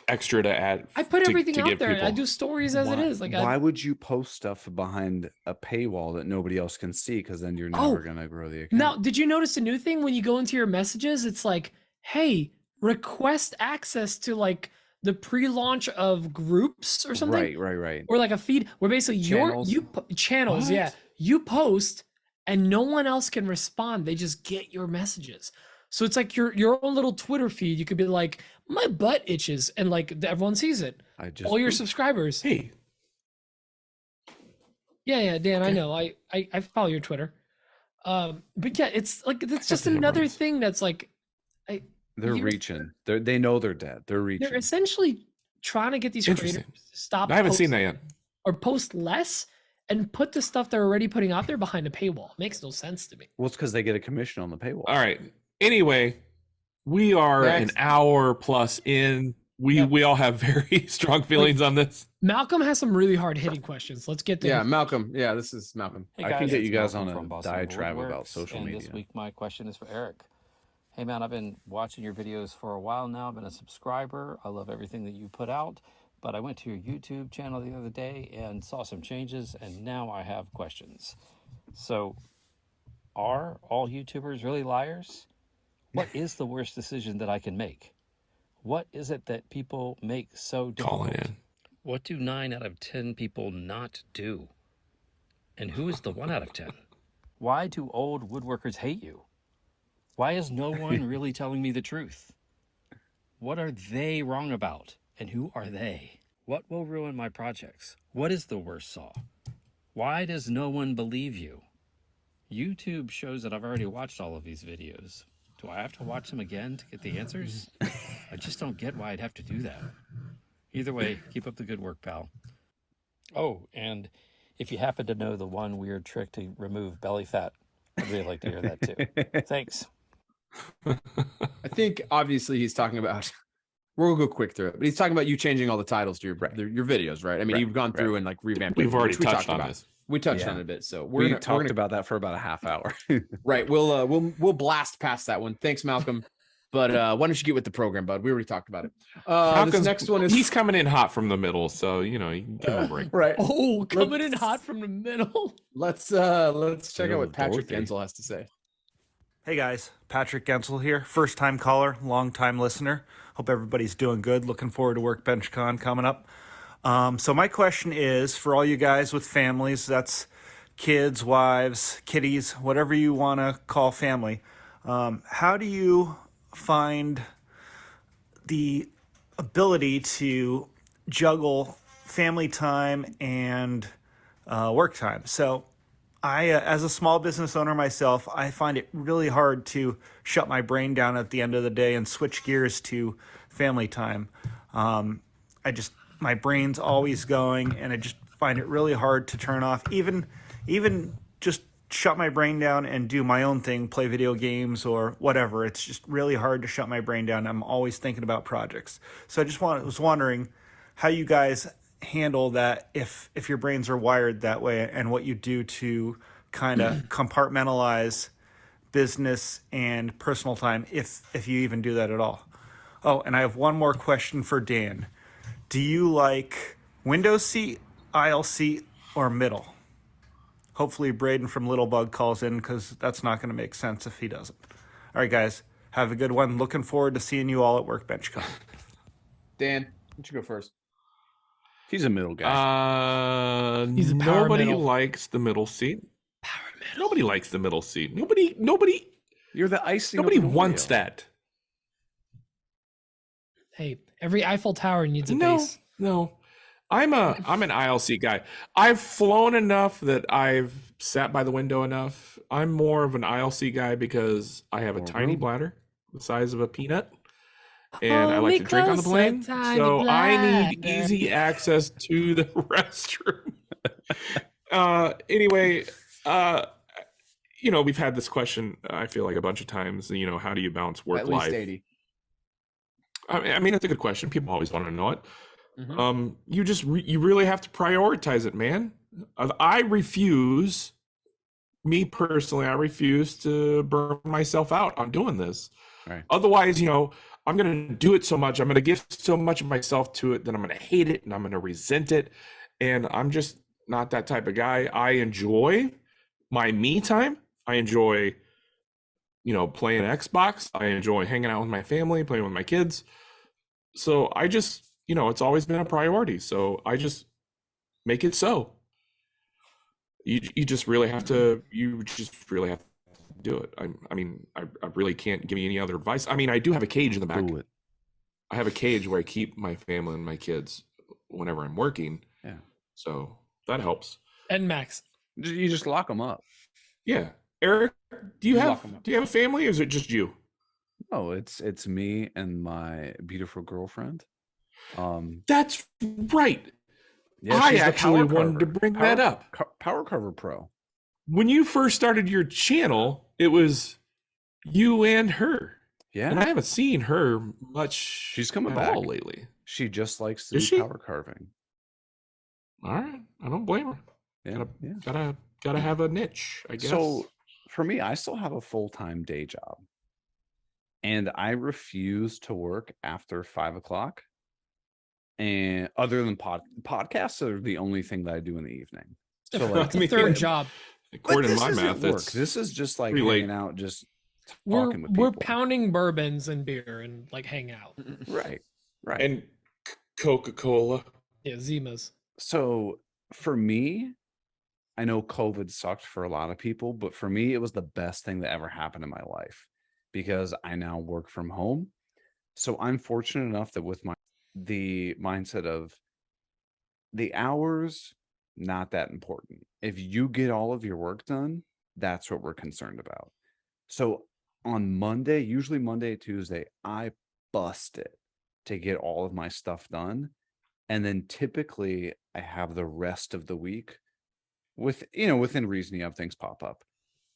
extra to add. I put everything out there. People. I do stories as it is. Like, why would you post stuff behind a paywall that nobody else can see? Because then you're never gonna grow the account. Now, did you notice a new thing when you go into your messages? It's like, hey, request access to like the pre-launch of groups or something. Right. Or like a feed where basically channels, yeah, you post and no one else can respond. They just get your messages. So it's like your own little Twitter feed. You could be like, my butt itches, and like everyone sees it. All your subscribers. Hey. Yeah, Dan, okay. I know. I follow your Twitter. But yeah, it's like it's just another thing that's like they're reaching. They know they're dead. They're reaching. They're essentially trying to get these creators to stop. I haven't seen that yet. Or post less and put the stuff they're already putting out there behind a paywall. It makes no sense to me. Well, it's because they get a commission on the paywall. All right. Anyway, we are an hour plus in. We all have very strong feelings on this. Malcolm has some really hard hitting questions. Let's get there. Yeah, Malcolm. Yeah, this is Malcolm. Hey guys, I can get you guys on a diatribe about social media. This week, my question is for Eric. Hey man, I've been watching your videos for a while now. I've been a subscriber. I love everything that you put out, but I went to your YouTube channel the other day and saw some changes, and now I have questions. So, are all YouTubers really liars? What is the worst decision that I can make? What is it that people make so difficult? What do 9 out of 10 people not do? And who is the 1 out of 10? Why do old woodworkers hate you? Why is no one really telling me the truth? What are they wrong about? And who are they? What will ruin my projects? What is the worst saw? Why does no one believe you? YouTube shows that I've already watched all of these videos. Do I have to watch them again to get the answers? I just don't get why I'd have to do that. Either way, keep up the good work, pal. Oh, and if you happen to know the one weird trick to remove belly fat, I'd really like to hear that too. Thanks. I think obviously he's talking about, we'll go quick through it, but he's talking about you changing all the titles to your videos, right? I mean, you've gone through and like revamped. We've already touched on this. We touched on it a bit, so we talked about that for about a half hour. Right. We'll blast past that one. Thanks, Malcolm. But why don't you get with the program, bud? We already talked about it. This next one he's coming in hot from the middle, so you know you can give him a break. Right. Oh, coming in hot from the middle. Let's check out what Patrick Gensel has to say. Hey guys, Patrick Gensel here. First time caller, long time listener. Hope everybody's doing good. Looking forward to WorkbenchCon coming up. So my question is for all you guys with families, that's kids, wives, kiddies, whatever you want to call family. How do you find the ability to juggle family time and work time? So I, as a small business owner myself, I find it really hard to shut my brain down at the end of the day and switch gears to family time. My brain's always going, and I just find it really hard to turn off, even just shut my brain down and do my own thing, play video games or whatever. It's just really hard to shut my brain down. I'm always thinking about projects. So I just was wondering how you guys handle that if your brains are wired that way, and what you do to kind of compartmentalize business and personal time, if you even do that at all. Oh, and I have one more question for Dan. Do you like window seat, aisle seat, or middle? Hopefully Braden from Little Bug calls in, because that's not going to make sense if he doesn't. All right, guys, have a good one. Looking forward to seeing you all at WorkbenchCon. Dan, why don't you go first? He's a middle guy. He's a power Nobody middle. likes the middle seat. Power middle. Nobody likes the middle seat. Nobody. You're the icing. Nobody on the wants wheel. that. Hey, every Eiffel Tower needs a No, base. no. I'm an aisle seat guy. I've flown enough that I've sat by the window enough. I'm more of an aisle seat guy because I have a tiny bladder the size of a peanut, and I like to drink on the plane. So I need easy access to the restroom. Anyway, we've had this question, I feel like, a bunch of times. How do you balance work life? At least 80. I mean, it's a good question. People always want to know it. Mm-hmm. You really have to prioritize it, man. Me personally, I refuse to burn myself out on doing this. Right. Otherwise, I'm going to do it so much. I'm going to give so much of myself to it that I'm going to hate it and I'm going to resent it. And I'm just not that type of guy. I enjoy my me time. I enjoy, playing Xbox. I enjoy hanging out with my family, playing with my kids. So I just, it's always been a priority. So I just make it so. You just really have to do it. I really can't give you any other advice. I mean, I do have a cage in the back. Do it. I have a cage where I keep my family and my kids whenever I'm working. Yeah. So that helps. And Max. You just lock them up. Yeah. Eric, do you have a family, or is it just you? No, it's me and my beautiful girlfriend. That's right. Yeah, I she's the actually power wanted to carver. bring that up. Power Carver Pro. When you first started your channel, it was you and her. Yeah. And I haven't seen her much. She's coming at back all lately. She just likes to Is do she? power carving. All right. I don't blame her. Yeah. Gotta have a niche, I guess. So for me, I still have a full-time day job. And I refuse to work after 5 o'clock. And other than podcasts are the only thing that I do in the evening. So like It's a third job. According to my isn't math, work. that's This is just like pretty hanging late. out, just We're talking with people. pounding bourbons and beer and like hang out. Right. and Coca-Cola. Yeah, Zimas. So for me, I know COVID sucked for a lot of people, but for me, it was the best thing that ever happened in my life because I now work from home. So I'm fortunate enough that with the mindset of the hours, not that important. If you get all of your work done, that's what we're concerned about. So on Monday, usually Monday, Tuesday, I bust it to get all of my stuff done. And then typically I have the rest of the week within reason, you have things pop up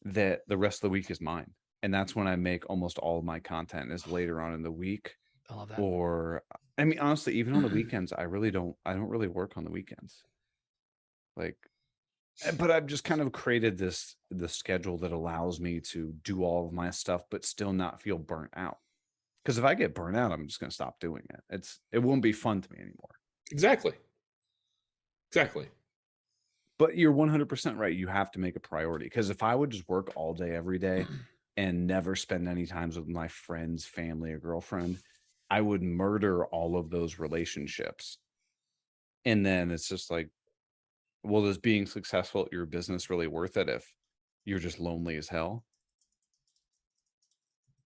that the rest of the week is mine. And that's when I make almost all of my content is later on in the week. I love that. Or I mean, honestly, even on the weekends, I don't really work on the weekends. But I've just kind of created the schedule that allows me to do all of my stuff, but still not feel burnt out. Because if I get burnt out, I'm just going to stop doing it. It won't be fun to me anymore. Exactly. But you're 100% right. You have to make a priority. Because if I would just work all day, every day, and never spend any time with my friends, family, or girlfriend, I would murder all of those relationships. And then it's just like, well, is being successful at your business really worth it if you're just lonely as hell?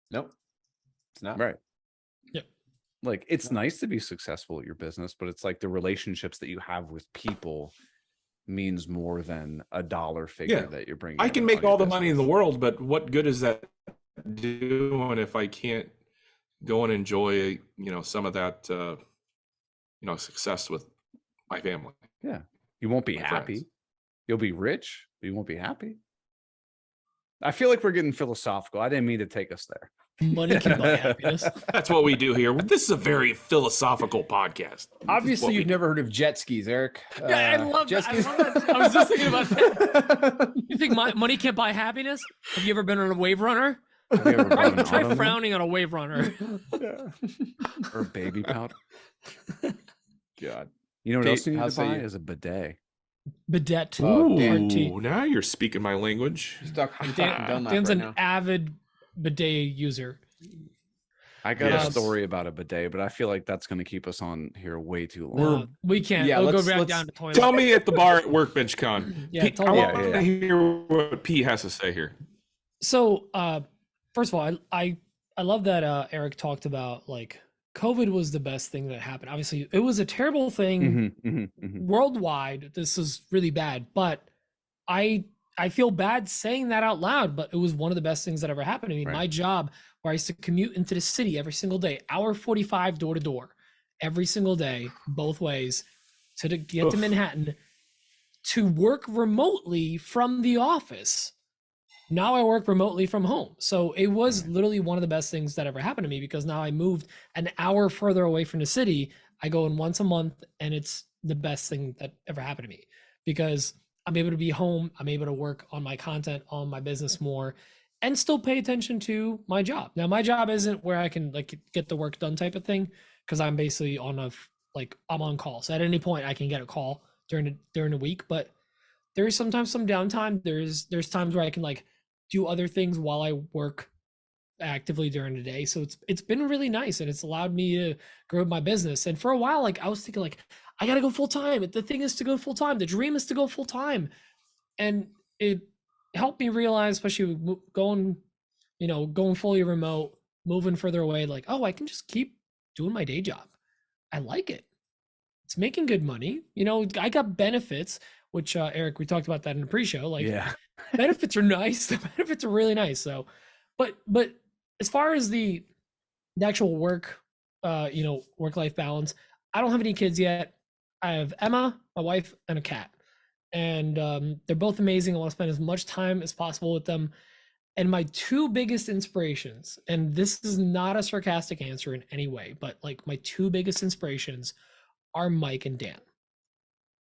Nope, it's not. Right. Yep. Like, it's nice to be successful at your business, but it's like the relationships that you have with people means more than a dollar figure that you're bringing. I can make all the money in the world, but what good is that doing if I can't go and enjoy, some of that, success with my family? Yeah. You won't be My happy. friends. You'll be rich, but you won't be happy. I feel like we're getting philosophical. I didn't mean to take us there. Money can buy happiness. That's what we do here. This is a very philosophical podcast. Obviously, you've never heard of jet skis, Eric. Yeah, I love jet that. skis. I was just thinking about that. You think money can't buy happiness? Have you ever been on a wave runner? Have you ever bought an Try Ottoman? frowning on a wave runner. Or baby powder? God. You know what Pete, else you need how to say buy you? is a bidet. Bidet. Ooh, now you're speaking my language. I'm Dan's right an now. avid bidet user. I got Yes. a story about a bidet, but I feel like that's going to keep us on here way too long. No, we can't. Yeah, We'll go let's- back let's- down to toilet. Tell me at the bar at WorkbenchCon. Yeah, Pete, tell I me. want Yeah. to hear what Pete has to say here. So, first of all, I love that Eric talked about like COVID was the best thing that happened. Obviously, it was a terrible thing worldwide. This is really bad, but I feel bad saying that out loud, but it was one of the best things that ever happened to me. Right. My job, where I used to commute into the city every single day, hour 45 door to door, every single day, both ways, get to Manhattan, to work remotely from the office. Now I work remotely from home. So it was literally one of the best things that ever happened to me, because now I moved an hour further away from the city. I go in once a month, and it's the best thing that ever happened to me, because I'm able to be home. I'm able to work on my content, on my business more, and still pay attention to my job. Now, my job isn't where I can like get the work done type of thing, because I'm basically I'm on call. So at any point I can get a call during the week, but there's sometimes some downtime. There's times where I can like do other things while I work actively during the day. So it's been really nice, and it's allowed me to grow my business. And for a while, like I was thinking like, I got to go full time. The thing is to go full time. The dream is to go full time. And it helped me realize, especially going fully remote, moving further away, like, oh, I can just keep doing my day job. I like it. It's making good money. I got benefits, which Eric, we talked about that in the pre-show. Like, Yeah. benefits are nice. The benefits are really nice. So, but as far as the actual work, work-life balance, I don't have any kids yet. I have Emma, my wife, and a cat, and they're both amazing. I want to spend as much time as possible with them. And my two biggest inspirations, and this is not a sarcastic answer in any way, but like my two biggest inspirations are Mike and Dan.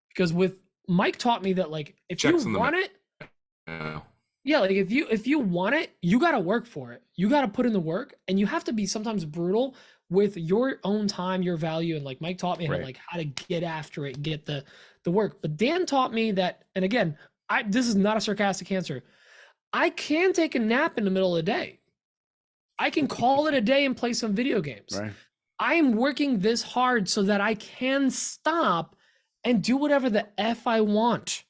Because with Mike taught me that like if you want it, like if you want it, you got to work for it. You got to put in the work, and you have to be sometimes brutal with your own time, your value. And like Mike taught me how to get after it, get the work. But Dan taught me that, and again, this is not a sarcastic answer. I can take a nap in the middle of the day. I can call it a day and play some video games. Right. I am working this hard so that I can stop and do whatever the F I want.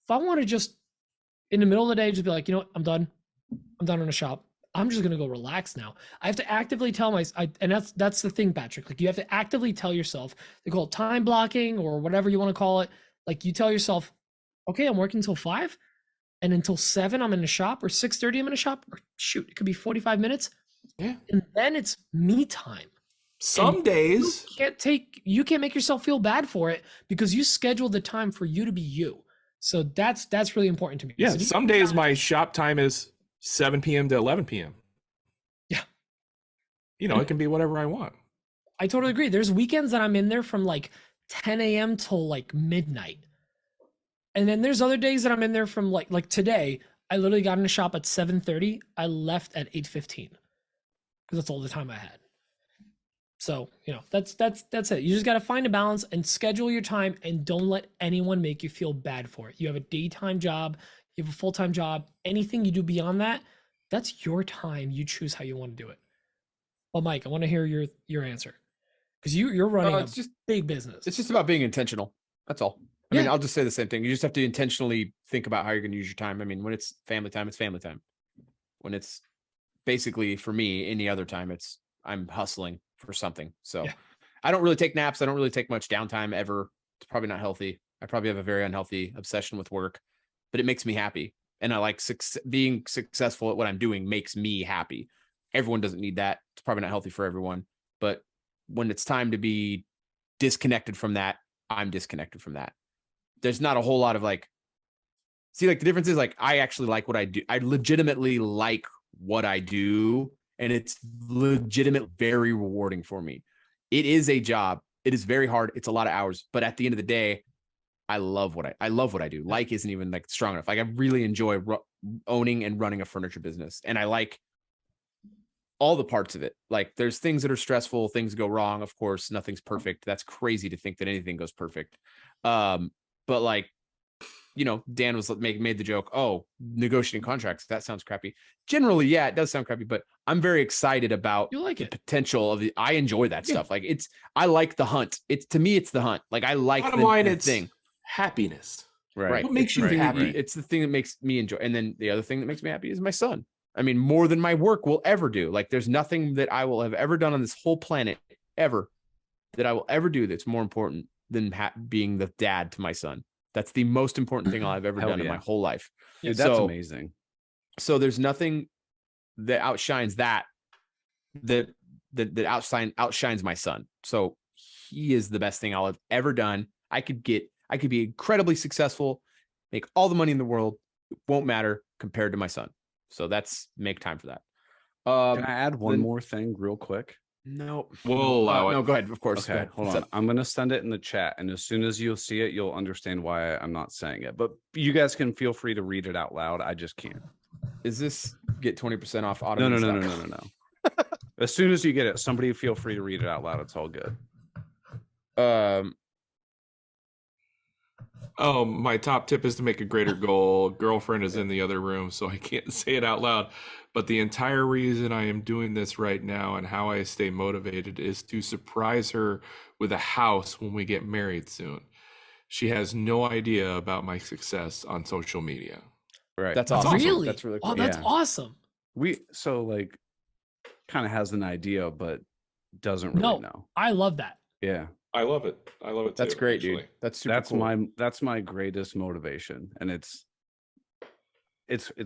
If I want to just in the middle of the day, just be like, I'm done. I'm done on the shop. I'm just going to go relax now. I have to actively tell myself, and that's the thing, Patrick. Like, you have to actively tell yourself, they call it time blocking or whatever you want to call it. Like, you tell yourself, okay, I'm working until 5, and until 7, I'm in the shop, or 6:30, I'm in the shop, or shoot, it could be 45 minutes. Yeah. And then it's me time. Some days You can't make yourself feel bad for it, because you scheduled the time for you to be you. So that's really important to me. Yeah, So some days my shop time is 7 p.m. to 11 p.m. Yeah. It can be whatever I want. I totally agree. There's weekends that I'm in there from like 10 a.m. till like midnight. And then there's other days that I'm in there from like today, I literally got in the shop at 7:30. I left at 8:15. because that's all the time I had. So, you know, that's it. You just got to find a balance and schedule your time, and don't let anyone make you feel bad for it. You have a daytime job, you have a full-time job. Anything you do beyond that, that's your time. You choose how you want to do it. Well, Mike, I want to hear your answer, because you're running a big business. It's just about being intentional. That's all. I mean, I'll just say the same thing. You just have to intentionally think about how you're going to use your time. I mean, when it's family time, it's family time. When it's basically, for me, any other time, I'm hustling for something. So I don't really take naps. I don't really take much downtime ever. It's probably not healthy. I probably have a very unhealthy obsession with work, but it makes me happy. And I like being successful at what I'm doing makes me happy. Everyone doesn't need that. It's probably not healthy for everyone. But when it's time to be disconnected from that, I'm disconnected from that. There's not a whole lot of like, see, like the difference is like, I actually like what I do. I legitimately like what I do. And it's legitimate, very rewarding for me. It is a job. It is very hard. It's a lot of hours. But at the end of the day, I love what I do. Like isn't even like strong enough. Like I really enjoy owning and running a furniture business. And I like all the parts of it. Like there's things that are stressful. Things go wrong. Of course, nothing's perfect. That's crazy to think that anything goes perfect. But like, you know, Dan was made the joke, oh, negotiating contracts, that sounds crappy. Generally, yeah, it does sound crappy, but I'm very excited about the potential of I enjoy that stuff. Like I like the hunt. To me, it's the hunt. Like I like the thing. Happiness. Right. What makes you happy? It's the thing that makes me enjoy. And then the other thing that makes me happy is my son. I mean, more than my work will ever do. Like there's nothing that I will have ever done on this whole planet ever that I will ever do that's more important than being the dad to my son. That's the most important thing I've ever done in my whole life. Dude, that's amazing. So there's nothing that outshines that outshines my son. So he is the best thing I'll have ever done. I could be incredibly successful, make all the money in the world. It won't matter compared to my son. So make time for that. Can I add one more thing real quick? No, we'll allow it. No, go ahead. Of course. Okay, hold on. I'm going to send it in the chat. And as soon as you'll see it, you'll understand why I'm not saying it. But you guys can feel free to read it out loud. I just can't. Is this get 20% off Ottomans? No. As soon as you get it, somebody feel free to read it out loud. It's all good. Oh, my top tip is to make a greater goal. Girlfriend is in the other room, so I can't say it out loud. But the entire reason I am doing this right now and how I stay motivated is to surprise her with a house when we get married soon. She has no idea about my success on social media. Right. That's awesome. Really? That's really cool. Oh, that's awesome. So like kind of has an idea, but doesn't really know. I love that. Yeah. I love it. I love it. That's too, great, actually. dude. That's cool. That's my greatest motivation. And it's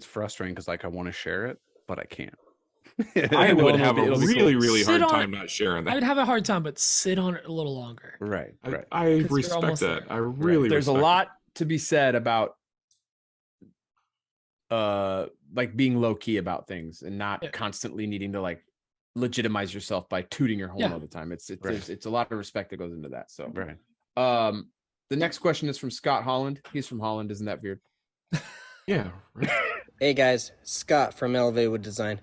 frustrating because like I want to share it, but I can't. I would have a really hard time not sharing that. I would have a hard time, but sit on it a little longer. Right. I respect that. I really There's a respect lot to be said about like being low key about things and not constantly needing to like legitimize yourself by tooting your horn all the time. It's a lot of respect that goes into that. So the next question is from Scott Holland. He's from Holland. Isn't that weird? Yeah. Right. Hey guys, Scott from Elevated Wood Design.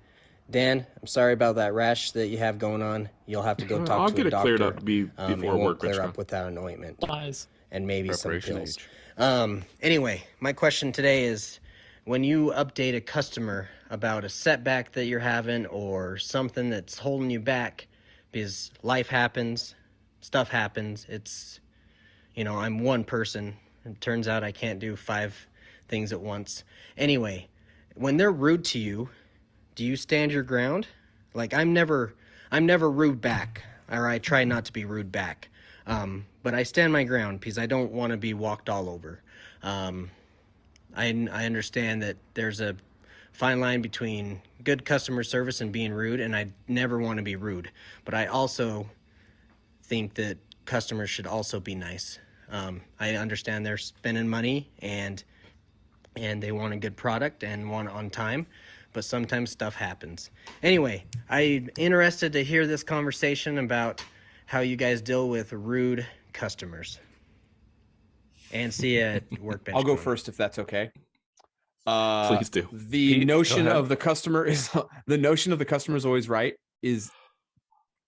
Dan, I'm sorry about that rash that you have going on. You'll have to go talk to a doctor. I'll get it cleared up before work. Clear WorkbenchCon. up without an ointment. Lies. And maybe some pills. Anyway, my question today is, when you update a customer about a setback that you're having or something that's holding you back, because life happens, stuff happens. It's, I'm one person. It turns out I can't do 5 things at once. Anyway, when they're rude to you, do you stand your ground? Like I'm never rude back, or I try not to be rude back. But I stand my ground because I don't want to be walked all over. I understand that there's a fine line between good customer service and being rude, and I never want to be rude. But I also think that customers should also be nice. I understand they're spending money and they want a good product and want it on time, but sometimes stuff happens. Anyway, I'm interested to hear this conversation about how you guys deal with rude customers. And see you at Workbench. I'll go first if that's okay. Please do. The notion of the customer is always right. is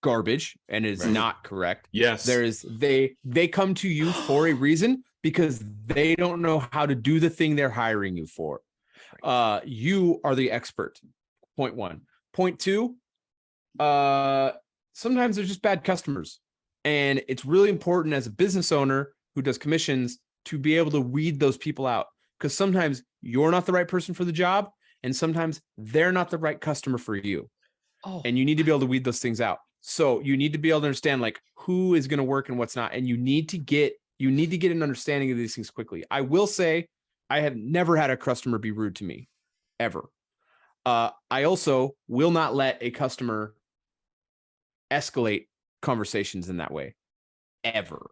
garbage and is not correct. Yes. They come to you for a reason because they don't know how to do the thing they're hiring you for. You are the expert. Point one. Point two, sometimes they're just bad customers. And it's really important as a business owner who does commissions to be able to weed those people out, because sometimes you're not the right person for the job and sometimes they're not the right customer for you. And you need to be able to weed those things out. So you need to be able to understand like who is going to work and what's not. And you need to get an understanding of these things quickly. I will say I have never had a customer be rude to me ever. I also will not let a customer escalate conversations in that way ever.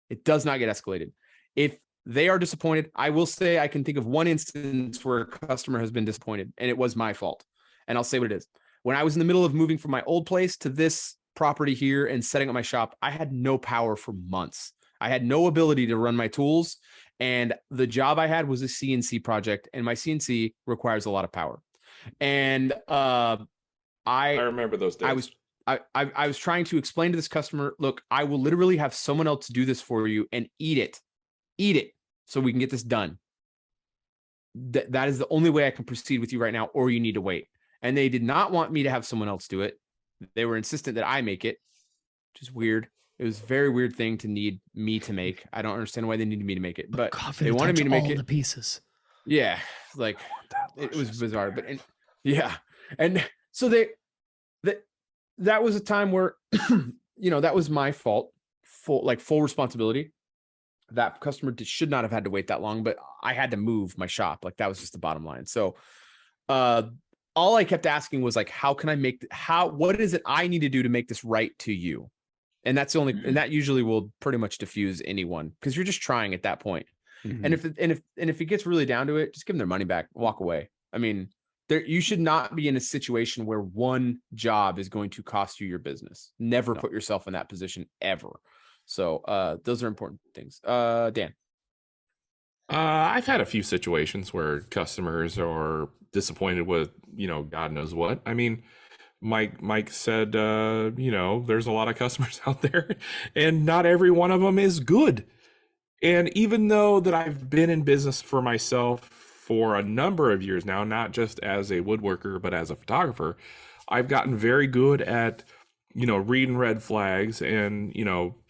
It does not get escalated. If they are disappointed, I will say I can think of one instance where a customer has been disappointed and it was my fault. And I'll say what it is. When I was in the middle of moving from my old place to this property here and setting up my shop, I had no power for months. I had no ability to run my tools. And the job I had was a CNC project, and my CNC requires a lot of power. And I remember those days. I was trying to explain to this customer, look, I will literally have someone else do this for you and eat it so we can get this done. That is the only way I can proceed with you right now, or you need to wait. And they did not want me to have someone else do it. They were insistent that I make it, which is weird. It was a very weird thing to need me to make. I don't understand why they needed me to make it, but they wanted me to make all it. The pieces. Yeah, like it was bizarre, but yeah, and so that was a time where that was my fault, full responsibility. That customer should not have had to wait that long, but I had to move my shop. Like that was just the bottom line. So, all I kept asking was like, how can I what is it I need to do to make this right to you? And that's and that usually will pretty much diffuse anyone, because you're just trying at that point. Mm-hmm. And if it gets really down to it, just give them their money back, walk away. I mean, you should not be in a situation where one job is going to cost you your business. Never put yourself in that position ever. So those are important things. Dan. I've had a few situations where customers are disappointed with, God knows what. I mean, Mike said, there's a lot of customers out there and not every one of them is good. And even though that I've been in business for myself for a number of years now, not just as a woodworker, but as a photographer, I've gotten very good at, reading red flags and,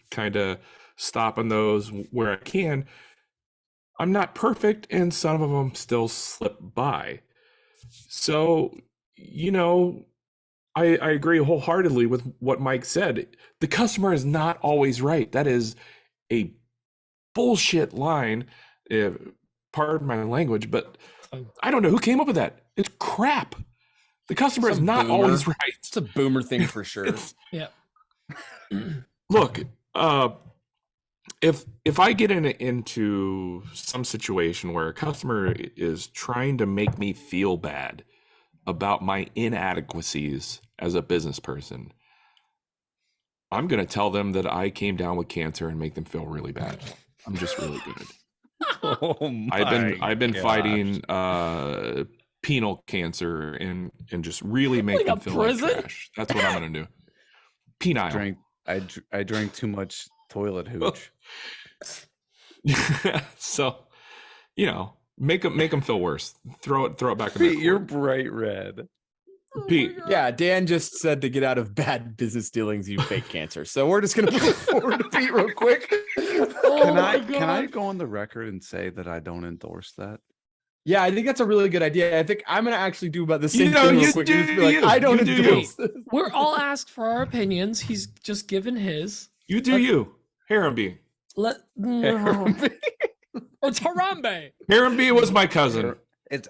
kind of stopping those where I can. I'm not perfect, and some of them still slip by. So, I agree wholeheartedly with what Mike said. The customer is not always right. That is a bullshit line. Pardon my language, but I don't know who came up with that. It's crap. The customer is not always right. It's a boomer thing for sure. Yeah. Look, if I get into some situation where a customer is trying to make me feel bad about my inadequacies as a business person, I'm going to tell them that I came down with cancer and make them feel really bad. I'm just really good. I've been fighting penal cancer and just really make them feel like trash. That's what I'm going to do. Penile. I drank too much toilet hooch. So, make them feel worse. Throw it back in Pete, you're bright red. Pete. Yeah, Dan just said to get out of bad business dealings, you fake cancer. So we're just gonna move forward to Pete real quick. Can I go on the record and say that I don't endorse that? Yeah, I think that's a really good idea. I think I'm gonna actually do about the same thing real quick. I don't endorse this. We're all asked for our opinions. He's just given his. You do you. Harambe. Harambe. It's Harambe. Harambe was my cousin.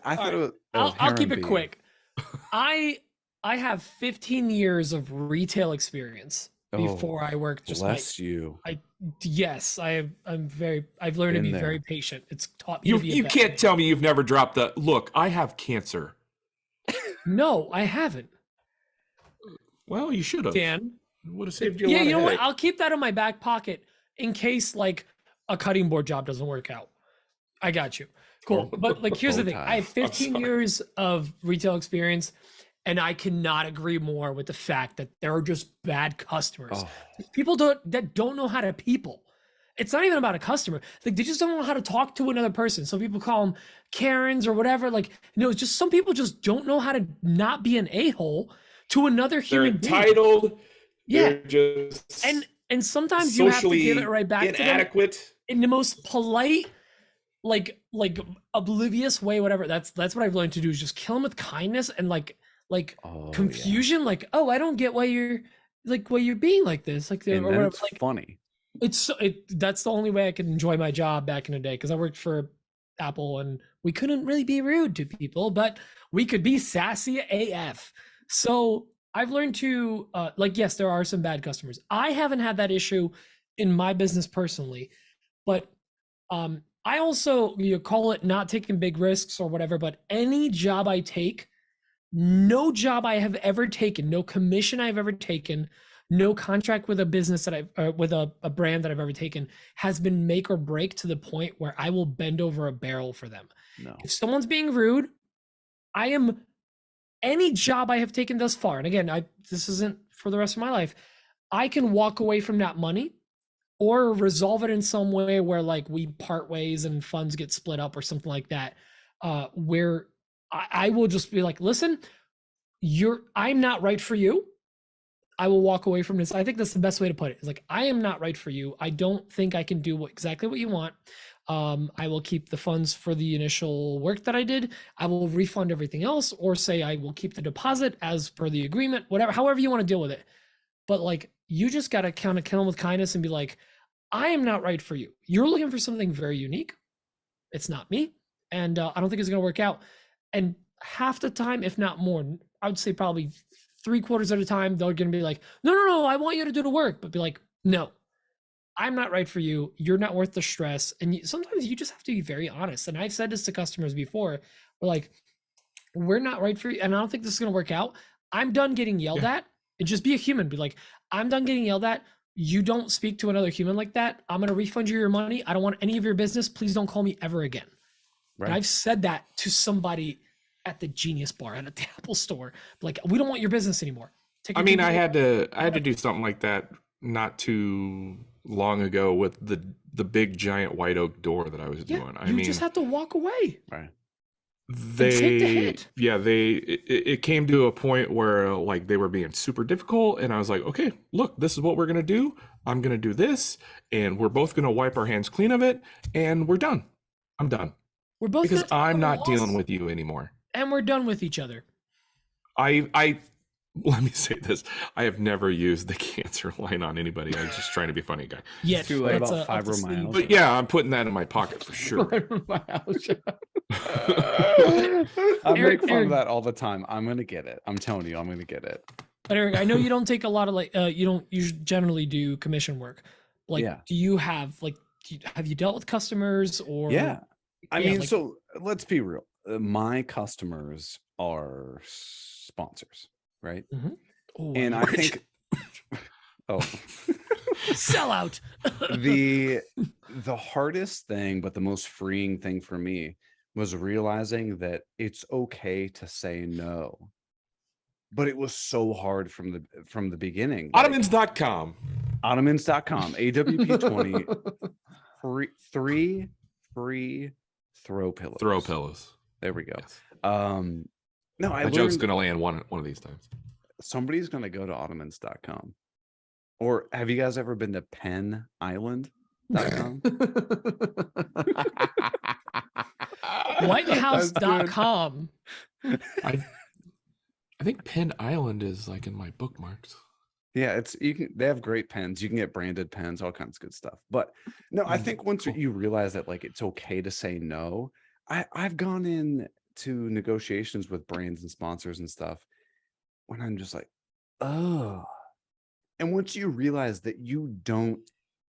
I'll keep it quick. I have 15 years of retail experience before I worked. Bless you. I've learned to be very patient. It's taught me to be you can't tell me you've never dropped the look. I have cancer. No, I haven't. Well, you should have. Dan would have saved you. Yeah, you know what? I'll keep that in my back pocket in case like a cutting board job doesn't work out. I got you. Cool. But like, here's the thing. I have 15 years of retail experience, And I cannot agree more with the fact that there are just bad customers. Oh. People that don't know how to people. It's not even about a customer. Like, they just don't know how to talk to another person. Some people call them Karens or whatever. Like, it's just some people just don't know how to not be an a-hole to another human being. They're entitled. Yeah. They're just and sometimes you have to give it right back inadequate. to them in the most polite, like oblivious way, whatever. That's what I've learned to do, is just kill them with kindness and confusion. Yeah. Like, oh, I don't get why you're being like this. Like, and or it's funny. That's the only way I could enjoy my job back in the day, because I worked for Apple and we couldn't really be rude to people, but we could be sassy AF. So I've learned to yes, there are some bad customers. I haven't had that issue in my business personally, but I also, call it not taking big risks or whatever, but any job I take, no job I have ever taken, no commission I've ever taken, no contract with a business that with a brand that I've ever taken has been make or break, to the point where I will bend over a barrel for them. No. If someone's being rude, any job I have taken thus far, and again, this isn't for the rest of my life, I can walk away from that money or resolve it in some way where we part ways and funds get split up or something like that, where I will just be like, listen, I'm not right for you. I will walk away from this. I think that's the best way to put it. It's like, I am not right for you. I don't think I can do exactly what you want. I will keep the funds for the initial work that I did. I will refund everything else, or say I will keep the deposit as per the agreement, whatever, however you want to deal with it. But you just got to kind of kill them with kindness and be like, I am not right for you. You're looking for something very unique. It's not me. And I don't think it's going to work out. And half the time, if not more, I would say probably 3/4 of the time, they're going to be like, no, I want you to do the work. But be like, no, I'm not right for you. You're not worth the stress. And sometimes you just have to be very honest. And I've said this to customers before. We're like, we're not right for you. And I don't think this is going to work out. I'm done getting yelled at. And just be a human. Be like, I'm done getting yelled at. You don't speak to another human like that. I'm going to refund you your money. I don't want any of your business. Please don't call me ever again. Right. And I've said that to somebody at the Genius Bar at the Apple store. Like, we don't want your business anymore. I had to do something like that not too long ago with the big giant white oak door that I was doing. You just have to walk away. Right. It came to a point where they were being super difficult, and I was like, okay, look, this is what we're gonna do. I'm gonna do this, and we're both gonna wipe our hands clean of it, and we're done. I'm done. We're both, because I'm not dealing with you anymore. And we're done with each other. I let me say this. I have never used the cancer line on anybody. I was just trying to be funny, guy. Yeah, too late about fibromyalgia. But yeah, I'm putting that in my pocket for sure. I make fun of that all the time. I'm gonna get it. I'm telling you, I'm gonna get it. But Eric, I know you don't take a lot of you generally do commission work. Do you have have you dealt with customers or? Yeah, I mean, so let's be real. My customers are sponsors, right? Mm-hmm. Oh, and I think sell out. the hardest thing, but the most freeing thing for me was realizing that it's okay to say no. But it was so hard from the beginning. Ottomans.com. Ottomans.com. AWP20. Three free throw pillows. Throw pillows. There we go. Yes. No, my joke's gonna land one of these times. Somebody's gonna go to Ottomans.com. Or have you guys ever been to PennIsland.com? Whitehouse.com. I think Penn Island is in my bookmarks. Yeah, they have great pens. You can get branded pens, all kinds of good stuff. But no, I think once you realize that it's okay to say no, I've gone in to negotiations with brands and sponsors and stuff when I'm just like, oh. And once you realize that you don't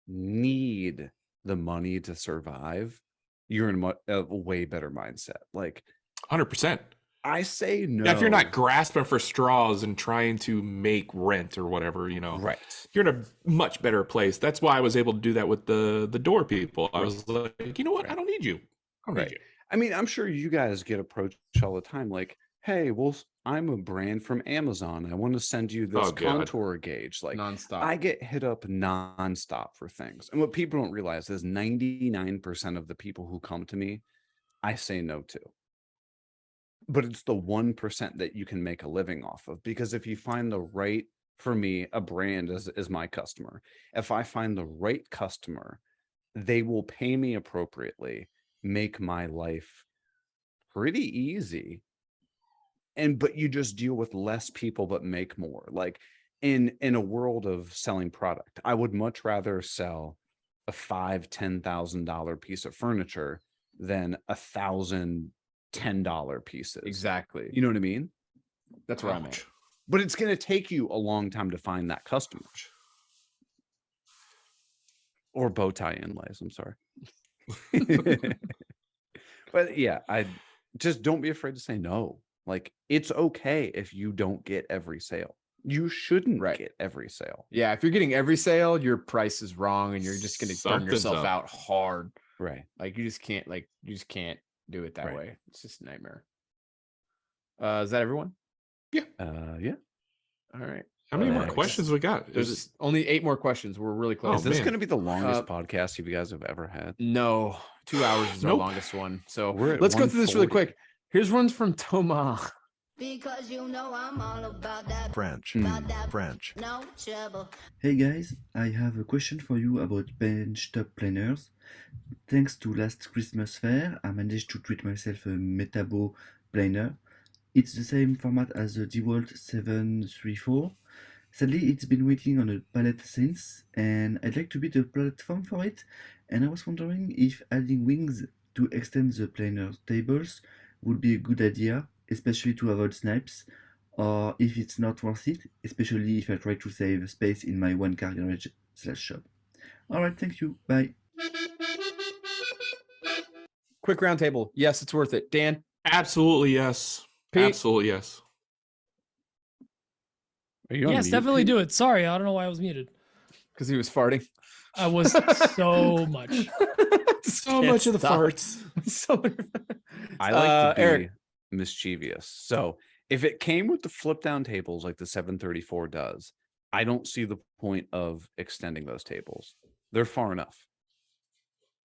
need the money to survive, you're in a way better mindset. 100%. I say no. Now, if you're not grasping for straws and trying to make rent or whatever, right, you're in a much better place. That's why I was able to do that with the door people. I was like, you know what? I don't need you. I don't need you. I mean, I'm sure you guys get approached all the time. hey, well, I'm a brand from Amazon. I want to send you this contour gauge. Like nonstop. I get hit up nonstop for things. And what people don't realize is 99% of the people who come to me, I say no to. But it's the 1% that you can make a living off of. Because if you find the right, for me, a brand is my customer. If I find the right customer, they will pay me appropriately, make my life pretty easy. But you just deal with less people but make more. Like in a world of selling product, I would much rather sell a $5,000-$10,000 piece of furniture than $1,010 pieces. Exactly. You know what I mean? That's where I'm at. But it's going to take you a long time to find that customer. Or bow tie inlays, I'm sorry. But yeah, I just don't be afraid to say no. Like, it's okay if you don't get every sale. You shouldn't get every sale. Yeah, if you're getting every sale, your price is wrong and you're just going to burn yourself out hard. Right. Like you just can't do it that way. It's just a nightmare. Is that everyone? Yeah. Yeah. All right. How many more questions we got? There's only 8 more questions. We're really close. Is this going to be the longest podcast you guys have ever had? No, 2 hours is our longest one. So let's go through this really quick. Here's one from Tomas. Because you know I'm all about that French. French. No trouble. Hey guys, I have a question for you about benchtop planers. Thanks to last Christmas fair, I managed to treat myself a Metabo planer. It's the same format as the Dewalt 734. Sadly, it's been waiting on a pallet since, and I'd like to build a platform for it, and I was wondering if adding wings to extend the planer tables would be a good idea, especially to avoid snipes, or if it's not worth it, especially if I try to save space in my one-car garage/shop. Alright, thank you, bye. Quick round table. Yes, it's worth it. Dan? Absolutely yes. Pete? Absolutely yes. Yes, definitely do it. Sorry, I don't know why I was muted. Because he was farting. I was so much. So much of the farts. I like to be Eric. mischievous. So if it came with the flip down tables like the 734 does, I don't see the point of extending those tables. They're far enough.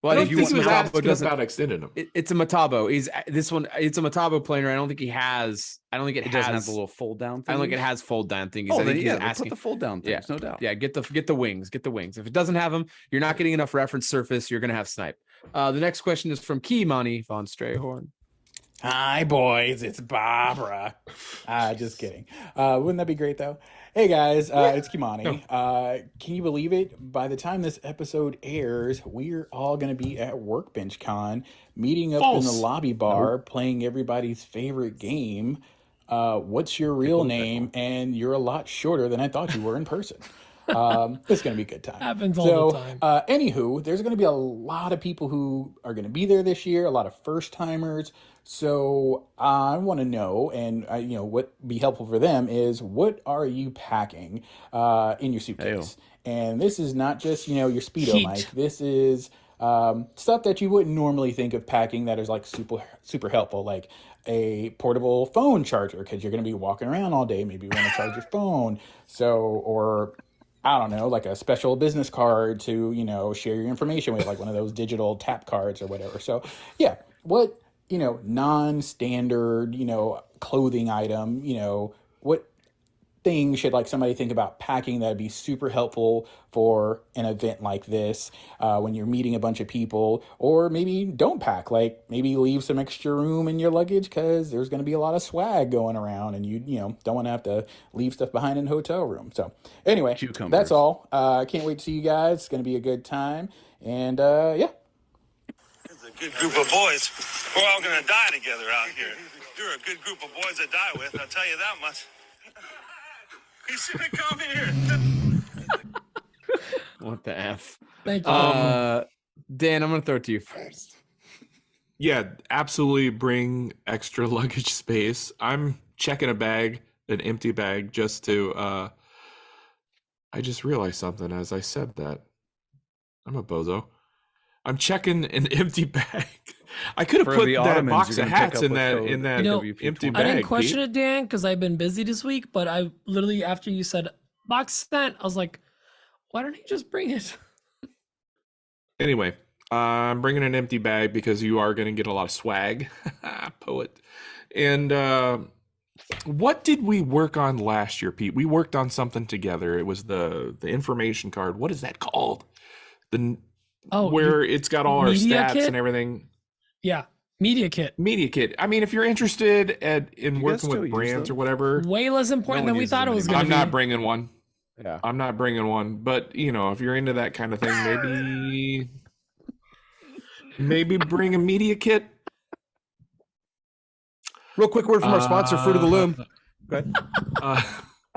Well, I don't think he was asking about extending them. It's a Metabo. It's a Metabo planer. I don't think it has doesn't have the little fold down thing. I don't think it has fold down things. Oh, I think he's asking put the fold down things, no doubt. Yeah, get the wings. Get the wings. If it doesn't have them, you're not getting enough reference surface. You're gonna have snipe. The next question is from Keimani von Strayhorn. Hi, boys. It's Barbara. Just kidding. Wouldn't that be great, though? Hey, guys. It's Kimani. Can you believe it? By the time this episode airs, we're all going to be at WorkbenchCon, meeting up in the lobby bar, playing everybody's favorite game. What's your real name? And you're a lot shorter than I thought you were in person. It's going to be a good time. Happens all the time. Anywho, there's going to be a lot of people who are going to be there this year, a lot of first timers. So I want to know, and what be helpful for them is, what are you packing in your suitcase? And this is not just, your Speedo, Mike. This is stuff that you wouldn't normally think of packing that is like super helpful, like a portable phone charger, because you're going to be walking around all day. Maybe you want to charge your phone. Or I don't know, like a special business card to, share your information with, like one of those digital tap cards or whatever. So yeah, what, non-standard, clothing item, what thing should like somebody think about packing that'd be super helpful for an event like this, when you're meeting a bunch of people, or maybe don't pack, like maybe leave some extra room in your luggage because there's going to be a lot of swag going around and you don't want to have to leave stuff behind in a hotel room. So anyway, that's all. I can't wait to see you guys. It's going to be a good time. And yeah. It's a good group of boys. We're all going to die together out here. You're a good group of boys to die with, I'll tell you that much. You should have come here. What the F? Thank you. Dan, I'm going to throw it to you first. Yeah, absolutely bring extra luggage space. I'm checking an empty bag, just to, I just realized something as I said that. I'm a bozo. I'm checking an empty bag. I could have put that Ottomans, box of hats in that empty bag. I didn't question it, Dan, because I've been busy this week. But I literally, after you said box sent, I was like, why don't he just bring it? Anyway, I'm bringing an empty bag because you are going to get a lot of swag, poet. And what did we work on last year, Pete? We worked on something together. It was the information card. What is that called? Where it's got all our stats kit? And everything. Yeah, media kit. Media kit. I mean, if you're interested in working with brands or whatever, way less important than we thought it was going to be. I'm not bringing one. Yeah, I'm not bringing one. But if you're into that kind of thing, maybe bring a media kit. Real quick word from our sponsor, Fruit of the Loom. Go ahead.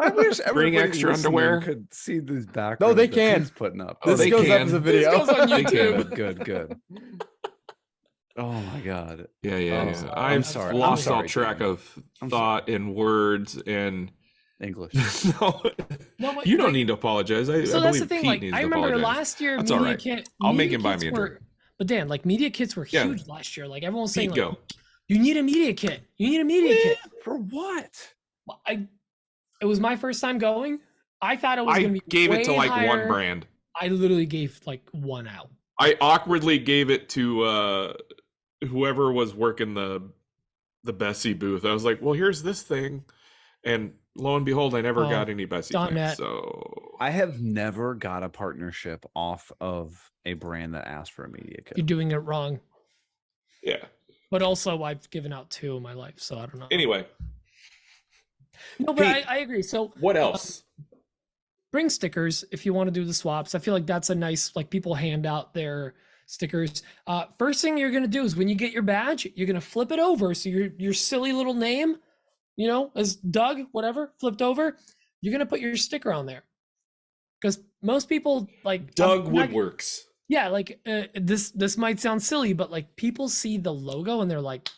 I wish bring extra underwear. Could see these back. No, they can. Putting up. This goes up as a video. This goes on YouTube. Good. Oh my God. Yeah. I'm sorry. Lost all track of thought and words and English. No, you don't need to apologize. I that's the believe thing. Pete Like, needs I to remember apologize. last year, That's all right. I'll make him buy me a drink. But Dan, like media kits were huge last year. Like everyone was saying, Pete, like, you need a media kit. You need a media kit. For what? It was my first time going. I thought it was going to be. I gave it to like higher. one brand. I literally gave like one out. I awkwardly gave it to whoever was working the Bessie booth. I was like, well, here's this thing. And lo and behold, I never got any Bessie things. So I have never got a partnership off of a brand that asked for a media kit. You're doing it wrong. Yeah. But also, I've given out 2 in my life, so I don't know. Anyway. No, but Pete, I agree. So what else? Bring stickers if you want to do the swaps. I feel like that's a nice, like people hand out their stickers. First thing you're going to do is when you get your badge, you're going to flip it over. So your silly little name, as Doug, whatever, flipped over, you're going to put your sticker on there. Because most people like Doug Woodworks. Yeah, like this might sound silly, but like people see the logo and they're like,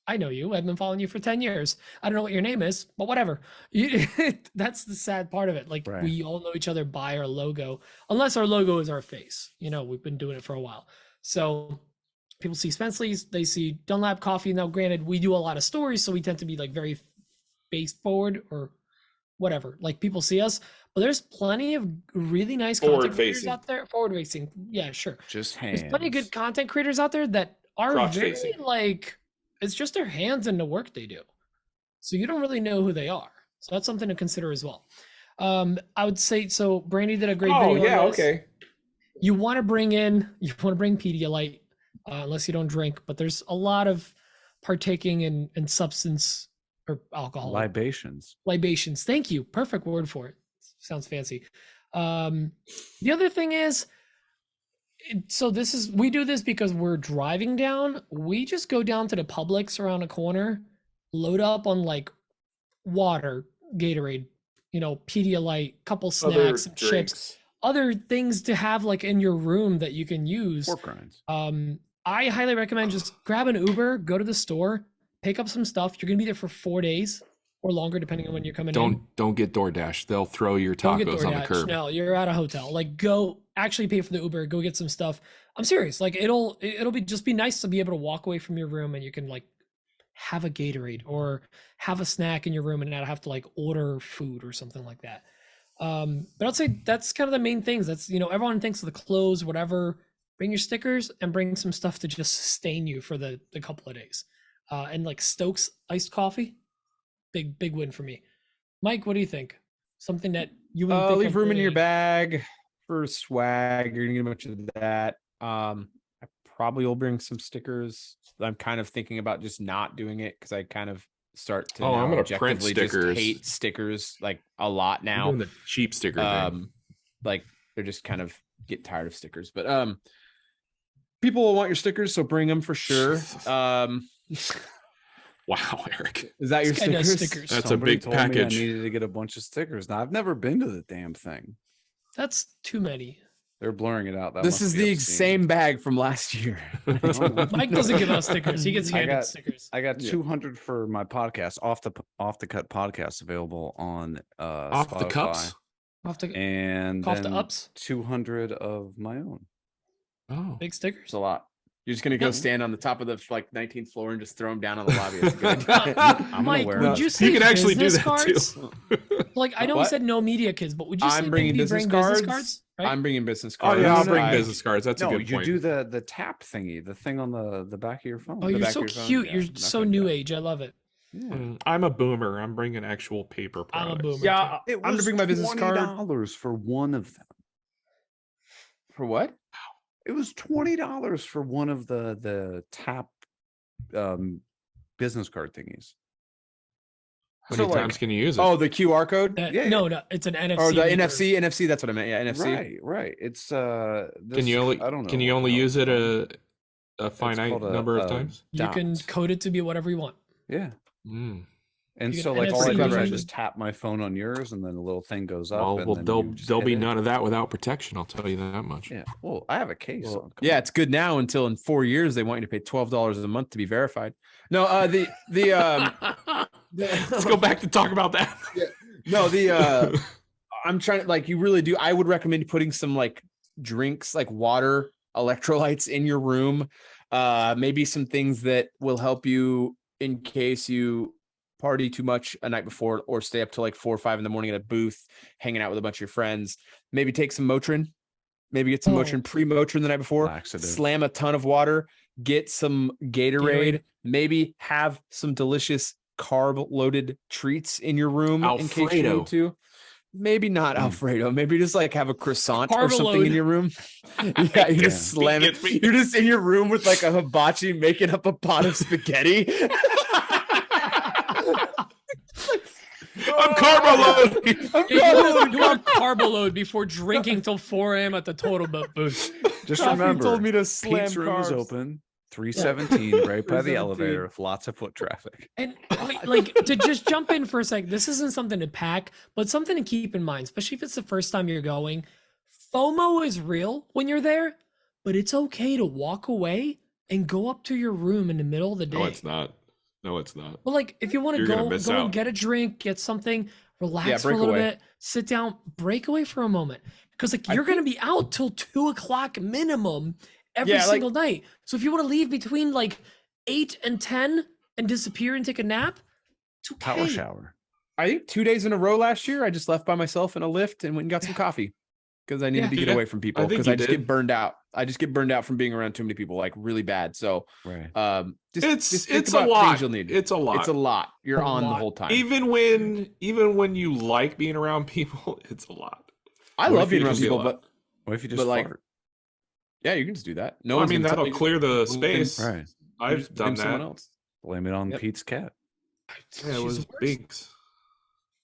I know you. I've been following you for 10 years. I don't know what your name is, but whatever. That's the sad part of it. Like we all know each other by our logo, unless our logo is our face. We've been doing it for a while. So people see Spencley's, they see Dunlap Coffee. Now, granted, we do a lot of stories, so we tend to be like very face forward or whatever. Like people see us, but there's plenty of really nice content creators out there. Forward facing. Yeah, sure. Just hands. There's plenty of good content creators out there that are very like, it's just their hands and the work they do. So you don't really know who they are. So that's something to consider as well. I would say, so Brandy did a great video. Oh, yeah, okay. You want to bring Pedialyte, unless you don't drink, but there's a lot of partaking in substance or alcohol. Libations. Thank you. Perfect word for it. Sounds fancy. The other thing is, so we do this because we're driving down. We just go down to the Publix around the corner, load up on like water, Gatorade, Pedialyte, couple snacks, some chips, other things to have like in your room that you can use. Pork rinds. I highly recommend just grab an Uber, go to the store, pick up some stuff. You're gonna be there for 4 days or longer, depending on when you're coming in. Don't get DoorDash. They'll throw your tacos on the curb. No, you're at a hotel. Like, go actually pay for the Uber. Go get some stuff. I'm serious. Like, it'll be nice to be able to walk away from your room and you can like have a Gatorade or have a snack in your room and not have to like order food or something like that. But I'd say that's kind of the main things. That's everyone thinks of the clothes, whatever. Bring your stickers and bring some stuff to just sustain you for the couple of days. And like Stokes iced coffee. Big win for me. Mike, what do you think? Something that you would think leave room in your bag for swag. You're gonna get a bunch of that. I probably will bring some stickers. I'm kind of thinking about just not doing it because I kind of start to I'm gonna print objectively stickers. just hate stickers like a lot now. I'm doing the cheap sticker thing. Like they're just kind of get tired of stickers. But people will want your stickers, so bring them for sure. Wow, Eric. Is that your stickers? That's Somebody a big told package. Me I needed to get a bunch of stickers. Now I've never been to the damn thing. That's too many. They're blurring it out. This is the same bag from last year. Mike doesn't give us stickers. He gets handed stickers. I got 200 for my podcast, off the cut podcast, available on Off Spotify. the cups. Off the, and off the then ups. 200 of my own. Oh, big stickers. It's a lot. You're just gonna go stand on the top of the 19th floor and just throw them down on the lobby. It's good. Mike, would you say you can actually do that cards? too? Like, I know we said no media kids, but would you say bringing maybe business bring cards. business cards? Right? I'm bringing business cards. Oh yeah, I'll bring business cards. That's a good you point. do the tap thingy, the thing on the back of your phone. Oh, you're so cute. You're so new age. I love it. Yeah. I'm a boomer. I'm bringing actual paper products. I'm a boomer. Yeah, It I'm gonna was bring my business card. $20 for one of them. For what? It was $20 for one of the tap business card thingies. How many times can you use it? Oh, the QR code? No, it's an NFC. Or the NFC, that's what I meant. Yeah, NFC. Right. It's can you only I don't know. Can you only use it a finite number of times? You can code it to be whatever you want. Yeah. Mm. And You so can like all I NFC do is it. just tap my phone on yours and then the little thing goes up. Well, and then there'll you just be hit it. none of that without protection. I'll tell you that much. Yeah. Well, I have a case. Well, yeah, it's good now until in 4 years they want you to pay $12 a month to be verified. No, Let's go back to talk about that. No, I'm trying to, like, you really do. I would recommend putting some like drinks, like water, electrolytes in your room. Maybe some things that will help you in case you party too much a night before or stay up till like 4 or 5 in the morning at a booth, hanging out with a bunch of your friends. Maybe take some Motrin. Maybe get some Motrin, pre-Motrin the night before. Laxative. Slam a ton of water. Get some Gatorade. Maybe have some delicious carb-loaded treats in your room in case you need to. Maybe not Alfredo. Maybe just like have a croissant or something in your room. Yeah, you just slam it. You're just in your room with like a hibachi making up a pot of spaghetti. I'm carbo loading. You want to carbo load before drinking till 4 a.m. at the Total booth. Just Coffee remember, told me to slam Pete's room is carbs. open. 317 right by the 317. elevator with lots of foot traffic. And like to just jump in for a sec, this isn't something to pack, but something to keep in mind, especially if it's the first time you're going. FOMO is real when you're there, but it's okay to walk away and go up to your room in the middle of the day. No, it's not. No, it's not. Well, like if you want to You're go gonna miss and out. get a drink, get something, relax Yeah, for a break little away. bit, sit down, break away for a moment. Because like you're gonna be out till 2 o'clock minimum every single night. So if you want to leave between like 8 and 10 and disappear and take a nap, it's okay. Power shower. I think 2 days in a row last year, I just left by myself in a lift and went and got some coffee because I needed to get Yeah. away from people I think because you I just did. get burned out. I just get burned out from being around too many people, like really bad. So, Right. just think It's a about lot. things you'll need. It's a lot. It's a lot. You're on the lot. whole time. Even when you like being around people, it's a lot. I What love if you being around just get people, a but lot? What if you just but, like, fart? yeah, you can just do that. No I one's mean, gonna tell that'll you. clear the Blame- space. Right. I've blame done someone that. else. Blame it on Yep. Pete's cat. Yeah, it was Binks.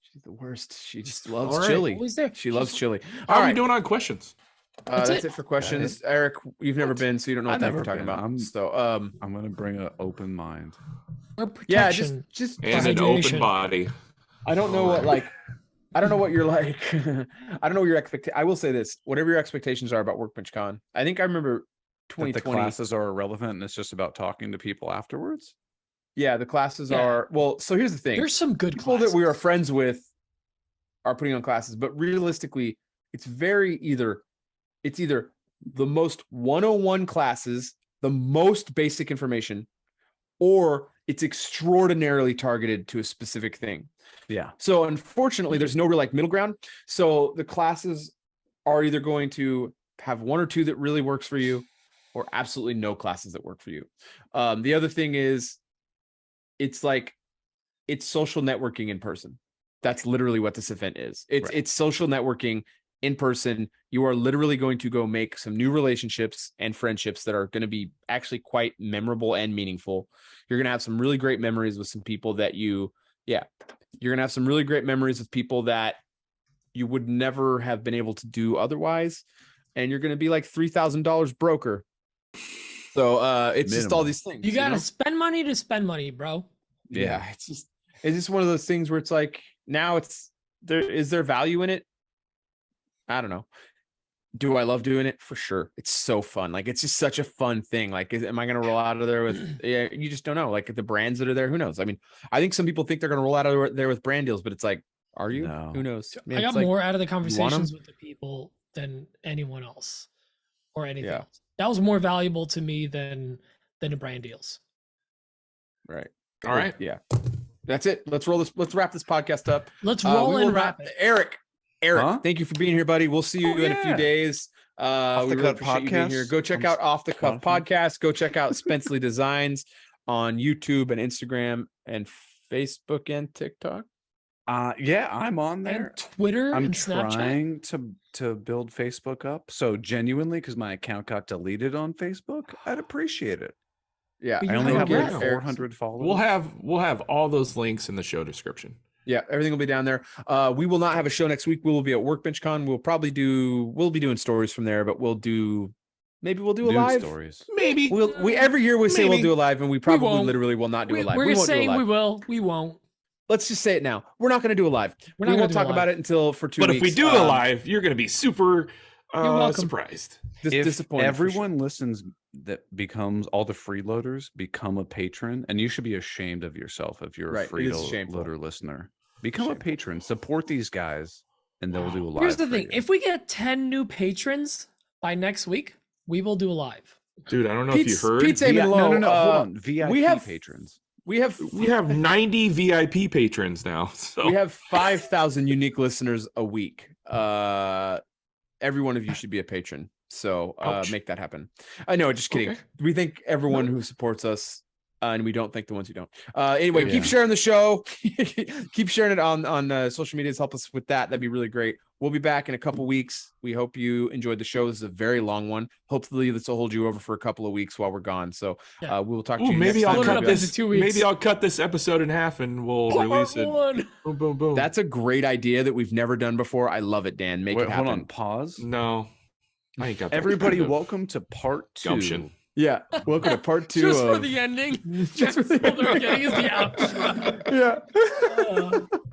She's the worst. She just loves All right. chili. Always there. She loves chili. How All are we right. doing on questions? That's it. it for questions. Eric, you've never been, so you don't know I've what the heck we're never talking been. about. I'm- So, I'm gonna bring an open mind. Or yeah, protection. just And an Hydration. open body. I don't know what like I don't know what you're like. I don't know what your expectation. I will say this: whatever your expectations are about WorkbenchCon, I think I remember That the 2020. classes are irrelevant and it's just about talking to people afterwards. Yeah, the classes Yeah. are well. So here's the thing: There's some good people classes. that we are friends with are putting on classes, but realistically, it's either the most 101 classes, the most basic information, or it's extraordinarily targeted to a specific thing. Yeah. So unfortunately, there's no real like middle ground. So the classes are either going to have one or two that really works for you, or absolutely no classes that work for you. The other thing is, it's social networking in person. That's literally what this event is. It's social networking in person. You are literally going to go make some new relationships and friendships that are going to be actually quite memorable and meaningful. You're going to have some really great memories with some people that you're going to have some really great memories with people that you would never have been able to do otherwise. And you're going to be like $3,000 broker. So it's just all these things. You gotta know? spend money to spend money, bro. Yeah, it's just one of those things where it's like now is there value in it? I don't know. Do I love doing it? For sure. It's so fun. Like, it's just such a fun thing. Like, am I going to roll out of there with, yeah, you just don't know. Like the brands that are there, who knows? I mean, I think some people think they're going to roll out of there with brand deals, but it's like, are you? No. Who knows? I got more out of the conversations with the people than anyone else. or anything else. That was more valuable to me than the brand deals. Right. All right. Yeah. That's it. Let's wrap this podcast up. Let's roll and wrap it. Eric, thank you for being here, buddy. We'll see you in a few days. Off the Cuff podcast. Here. Go check out Off the Cuff podcast. Go check out Spencley Designs on YouTube and Instagram and Facebook and TikTok. Yeah, I'm on there. And Twitter I'm and Snapchat. trying to build Facebook up. So genuinely, because my account got deleted on Facebook, I'd appreciate it. Yeah, I only have like 400 followers. We'll have all those links in the show description. Yeah, everything will be down there. We will not have a show next week. We will be at WorkbenchCon. We'll be doing stories from there, but we'll do a live stories. Maybe we every year we say we'll do a live, and we probably literally will not do a live. We're saying we will. We won't. Let's just say it now. We're not going to do a live. We won't talk about it until for 2 weeks. But if we do a live, you're going to be super surprised. Disappointed. Everyone listens that becomes all the freeloaders become a patron, and you should be ashamed of yourself if you're a freeloader listener. Become a patron. Support these guys, and they'll do a live. Here's the thing: if we get 10 new patrons by next week, we will do a live. Dude, I don't know if you heard. Pete's aiming low. No, hold on. VIP patrons. We have 90 VIP patrons now. So we have 5,000 unique listeners a week. Every one of you should be a patron. So make that happen. I know, just kidding. Okay. We thank everyone who supports us, and we don't thank the ones who don't. Anyway, keep sharing the show. Keep sharing it on social medias. Help us with that. That'd be really great. We'll be back in a couple weeks. We hope you enjoyed the show. This is a very long one. Hopefully, this will hold you over for a couple of weeks while we're gone. So we will talk to you maybe next I'll time. cut this. 2 weeks. Maybe I'll cut this episode in half and we'll release it. Boom, boom, boom. That's a great idea that we've never done before. I love it, Dan. Make it happen. Hold on. Pause. No. I ain't got that Everybody, kind of welcome to part 2. gumption. Yeah, welcome to part 2. Just for the ending. Just for the ending is the outro. Yeah.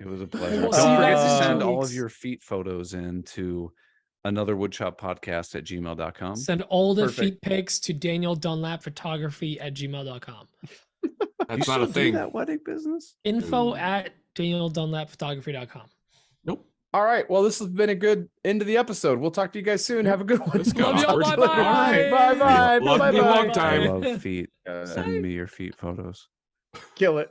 It was a pleasure. We'll Don't forget to send all of your feet photos in to anotherwoodshop.podcast@gmail.com. Send all the feet pics to Daniel Dunlap Photography at gmail.com. That's not a thing. That wedding business? Info at DanielDunlapPhotography.com. Nope. All right. Well, this has been a good end of the episode. We'll talk to you guys soon. Have a good one. Let's go. Love y'all. Bye-bye. Bye-bye. Love you a long time. I love feet. Send me your feet photos. Kill it.